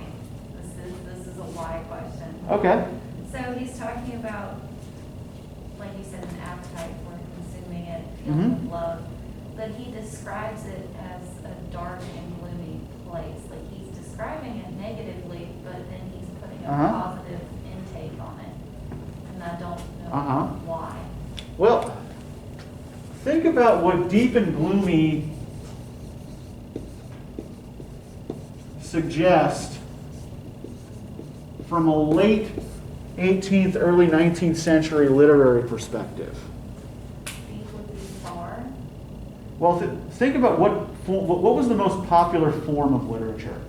This is a why question. Okay. So he's talking about, like you said, an appetite for consuming it, feeling of love, but he describes it as a dark and gloomy place. Like he's describing it negatively, but then he's putting a positive intake on it, and I don't know why. Well, think about what deep and gloomy suggest from a late 18th, early 19th century literary perspective. Deep would be far. Well, think about what was the most popular form of literature?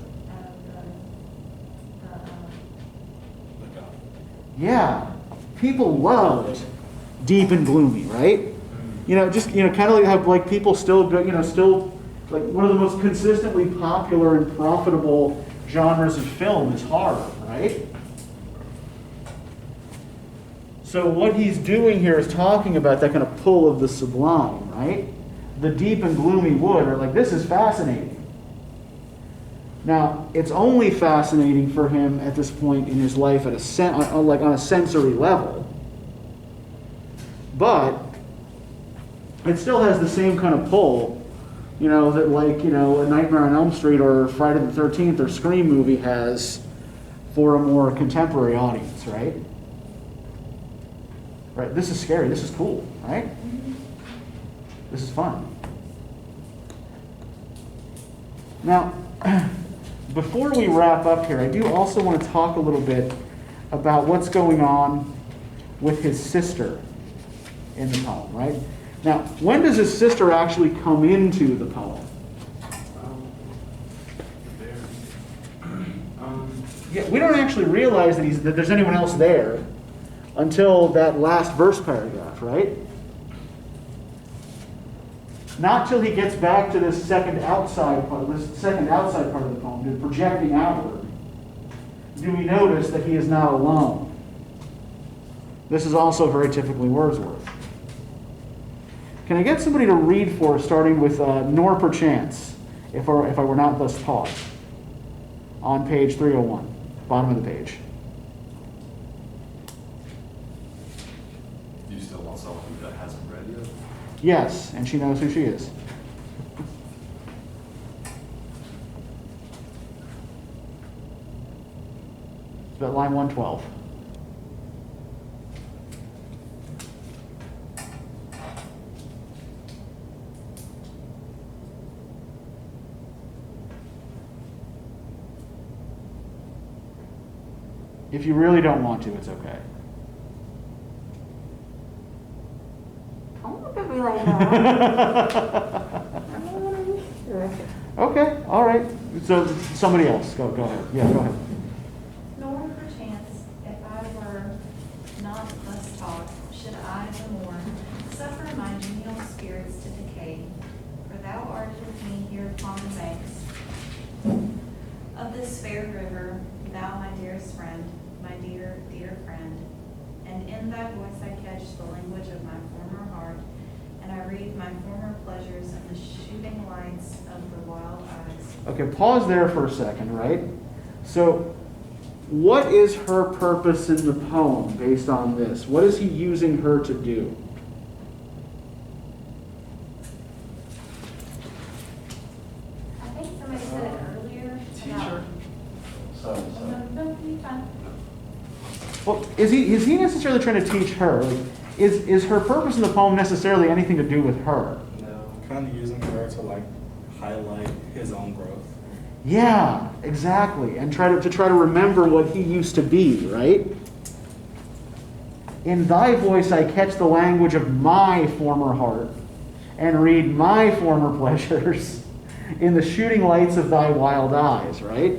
Yeah, people loved deep and gloomy, right? Kind of like how like people still go, still like one of the most consistently popular and profitable genres of film is horror, right? So what he's doing here is talking about that kind of pull of the sublime, right? The deep and gloomy wood are like, this is fascinating. Now, it's only fascinating for him at this point in his life at on a sensory level. But it still has the same kind of pull, that A Nightmare on Elm Street or Friday the 13th or Scream movie has for a more contemporary audience, right? Right, this is scary, this is cool, right? This is fun. Now, before we wrap up here, I do also want to talk a little bit about what's going on with his sister in the poem, right? Now, when does his sister actually come into the poem? Yeah, we don't actually realize that there's anyone else there until that last verse paragraph, right? Not till he gets back to this second outside part of the poem, to projecting outward, do we notice that he is not alone. This is also very typically Wordsworth. Can I get somebody to read for us, starting with nor perchance, if I were not thus taught, on page 301, bottom of the page. Do you still want someone that hasn't read yet? Yes, and she knows who she is. It's about line 112. If you really don't want to, it's okay. Don't look at me like that. I don't want to be sure. Okay, all right. So somebody else, go ahead. Yeah, go ahead. Nor perchance, if I were not thus taught, should I the more suffer my genial spirits to decay. For thou art with me here upon the banks of this fair river, thou my dearest friend, my dear, dear friend. And in thy voice I catch the language of my former heart, and I read my former pleasures in the shooting lights of the wild eyes. Okay, pause there for a second, right? So, what is her purpose in the poem based on this? What is he using her to do? I think somebody said it earlier. Teacher? No, you're fine. Well, is he necessarily trying to teach her? Like, is her purpose in the poem necessarily anything to do with her? No, kind of using her to like highlight his own growth. Yeah, exactly. And try to remember what he used to be, right? In thy voice I catch the language of my former heart, and read my former pleasures in the shooting lights of thy wild eyes, right?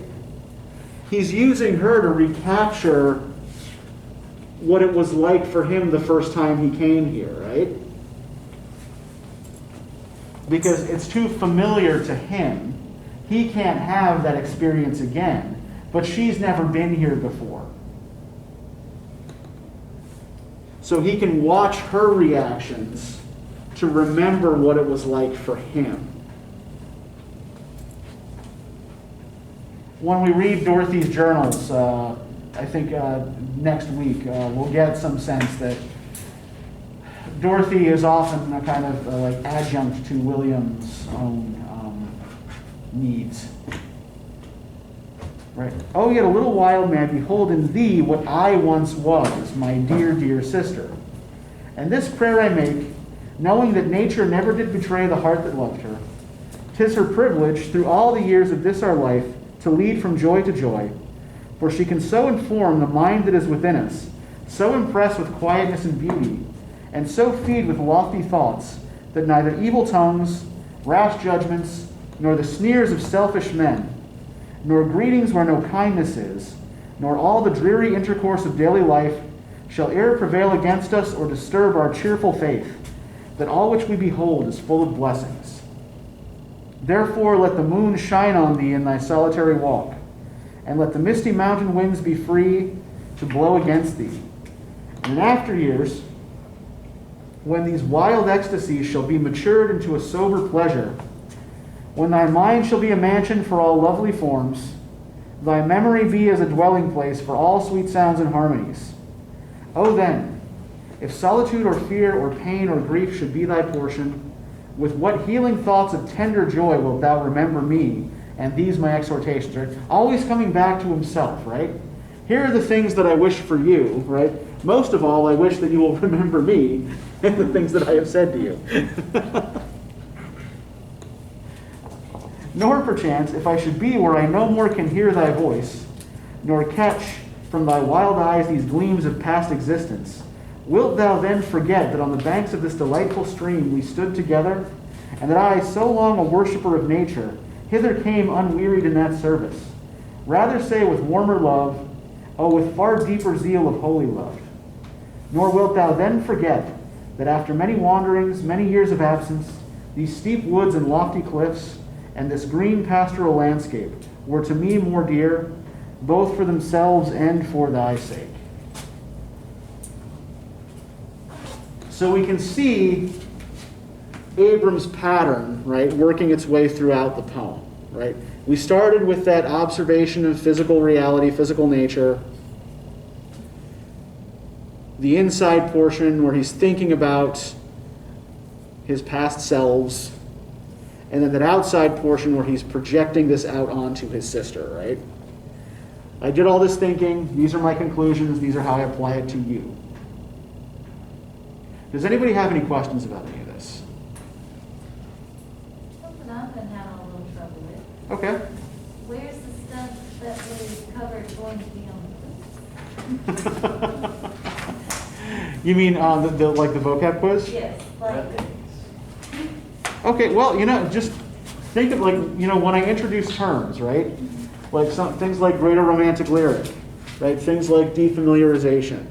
He's using her to recapture what it was like for him the first time he came here, right? Because it's too familiar to him. He can't have that experience again, but she's never been here before. So he can watch her reactions to remember what it was like for him. When we read Dorothy's journals, I think next week, we'll get some sense that Dorothy is often a kind of like adjunct to William's own needs. Right? Oh, yet a little while may I behold in thee what I once was, my dear, dear sister. And this prayer I make, knowing that nature never did betray the heart that loved her. 'Tis her privilege, through all the years of this our life, to lead from joy to joy. For she can so inform the mind that is within us, so impress with quietness and beauty, and so feed with lofty thoughts, that neither evil tongues, rash judgments, nor the sneers of selfish men, nor greetings where no kindness is, nor all the dreary intercourse of daily life shall e'er prevail against us or disturb our cheerful faith, that all which we behold is full of blessings. Therefore let the moon shine on thee in thy solitary walk, and let the misty mountain winds be free to blow against thee. And in after years, when these wild ecstasies shall be matured into a sober pleasure, when thy mind shall be a mansion for all lovely forms, thy memory be as a dwelling place for all sweet sounds and harmonies. O then, if solitude or fear or pain or grief should be thy portion, with what healing thoughts of tender joy wilt thou remember me and these my exhortations, right? Always coming back to himself, right? Here are the things that I wish for you, right? Most of all, I wish that you will remember me and the things that I have said to you. Nor perchance, if I should be where I no more can hear thy voice, nor catch from thy wild eyes these gleams of past existence, wilt thou then forget that on the banks of this delightful stream we stood together, and that I, so long a worshipper of nature, hither came unwearied in that service? Rather say with warmer love, oh, with far deeper zeal of holy love. Nor wilt thou then forget that after many wanderings, many years of absence, these steep woods and lofty cliffs, and this green pastoral landscape were to me more dear, both for themselves and for thy sake. So we can see Abram's pattern, right, working its way throughout the poem, right? We started with that observation of physical reality, physical nature. The inside portion where he's thinking about his past selves, and then that outside portion where he's projecting this out onto his sister, right? I did all this thinking. These are my conclusions. These are how I apply it to you. Does anybody have any questions about any of this? Something I've been having a little trouble with. Okay. Where's the stuff that we covered going to be on the quiz? You mean like the vocab quiz? Yes, like, Okay, well, just think of when I introduce terms, right? Like some things like greater romantic lyric, right? Things like defamiliarization.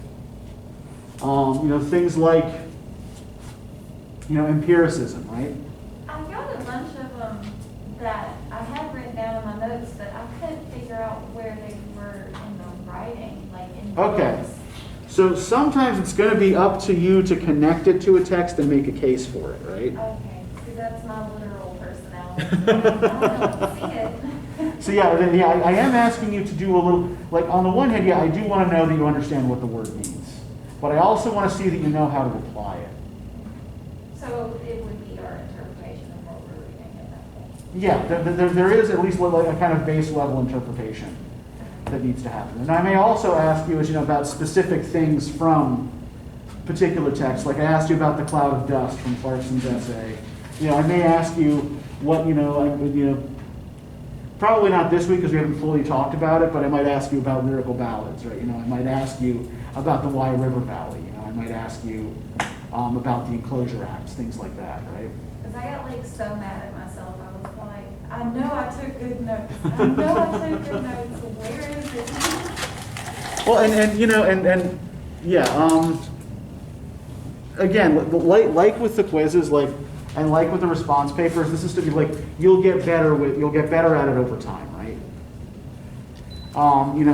Things like, empiricism, right? I got a bunch of them that I had written down in my notes, but I couldn't figure out where they were in the writing, like in the Okay. books. So sometimes it's going to be up to you to connect it to a text and make a case for it, right? Okay, because that's my literal personality. I don't see it. So yeah, I am asking you to do a little, like on the one hand, I do want to know that you understand what the word means. But I also want to see that you know how to apply it. So it would be our interpretation of what we're reading at that point. Yeah, there is at least like a kind of base level interpretation that needs to happen. And I may also ask you, about specific things from particular texts. Like I asked you about the cloud of dust from Clarkson's essay. I may ask you what, probably not this week because we haven't fully talked about it, but I might ask you about lyrical ballads, right? I might ask you about the Wye River Valley. I might ask you about the Enclosure Acts, things like that, right? Because I got so mad at myself. I was like, I know I took good notes. I know I took good notes. Where is it? Well, again, like with the quizzes, and like with the response papers, this is to be you'll get better at it over time, right?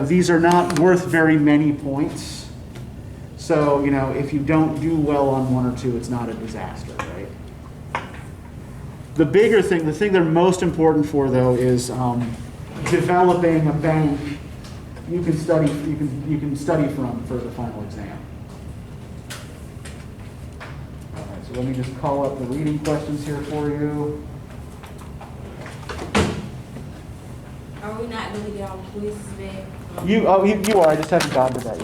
These are not worth very many points. So, if you don't do well on one or two, it's not a disaster, right? The bigger thing, the thing they're most important for, though, is developing a bank you can study from for the final exam. All right, so let me just call up the reading questions here for you. Are we not going to get our quizzes back? You are. I just haven't gotten to that yet.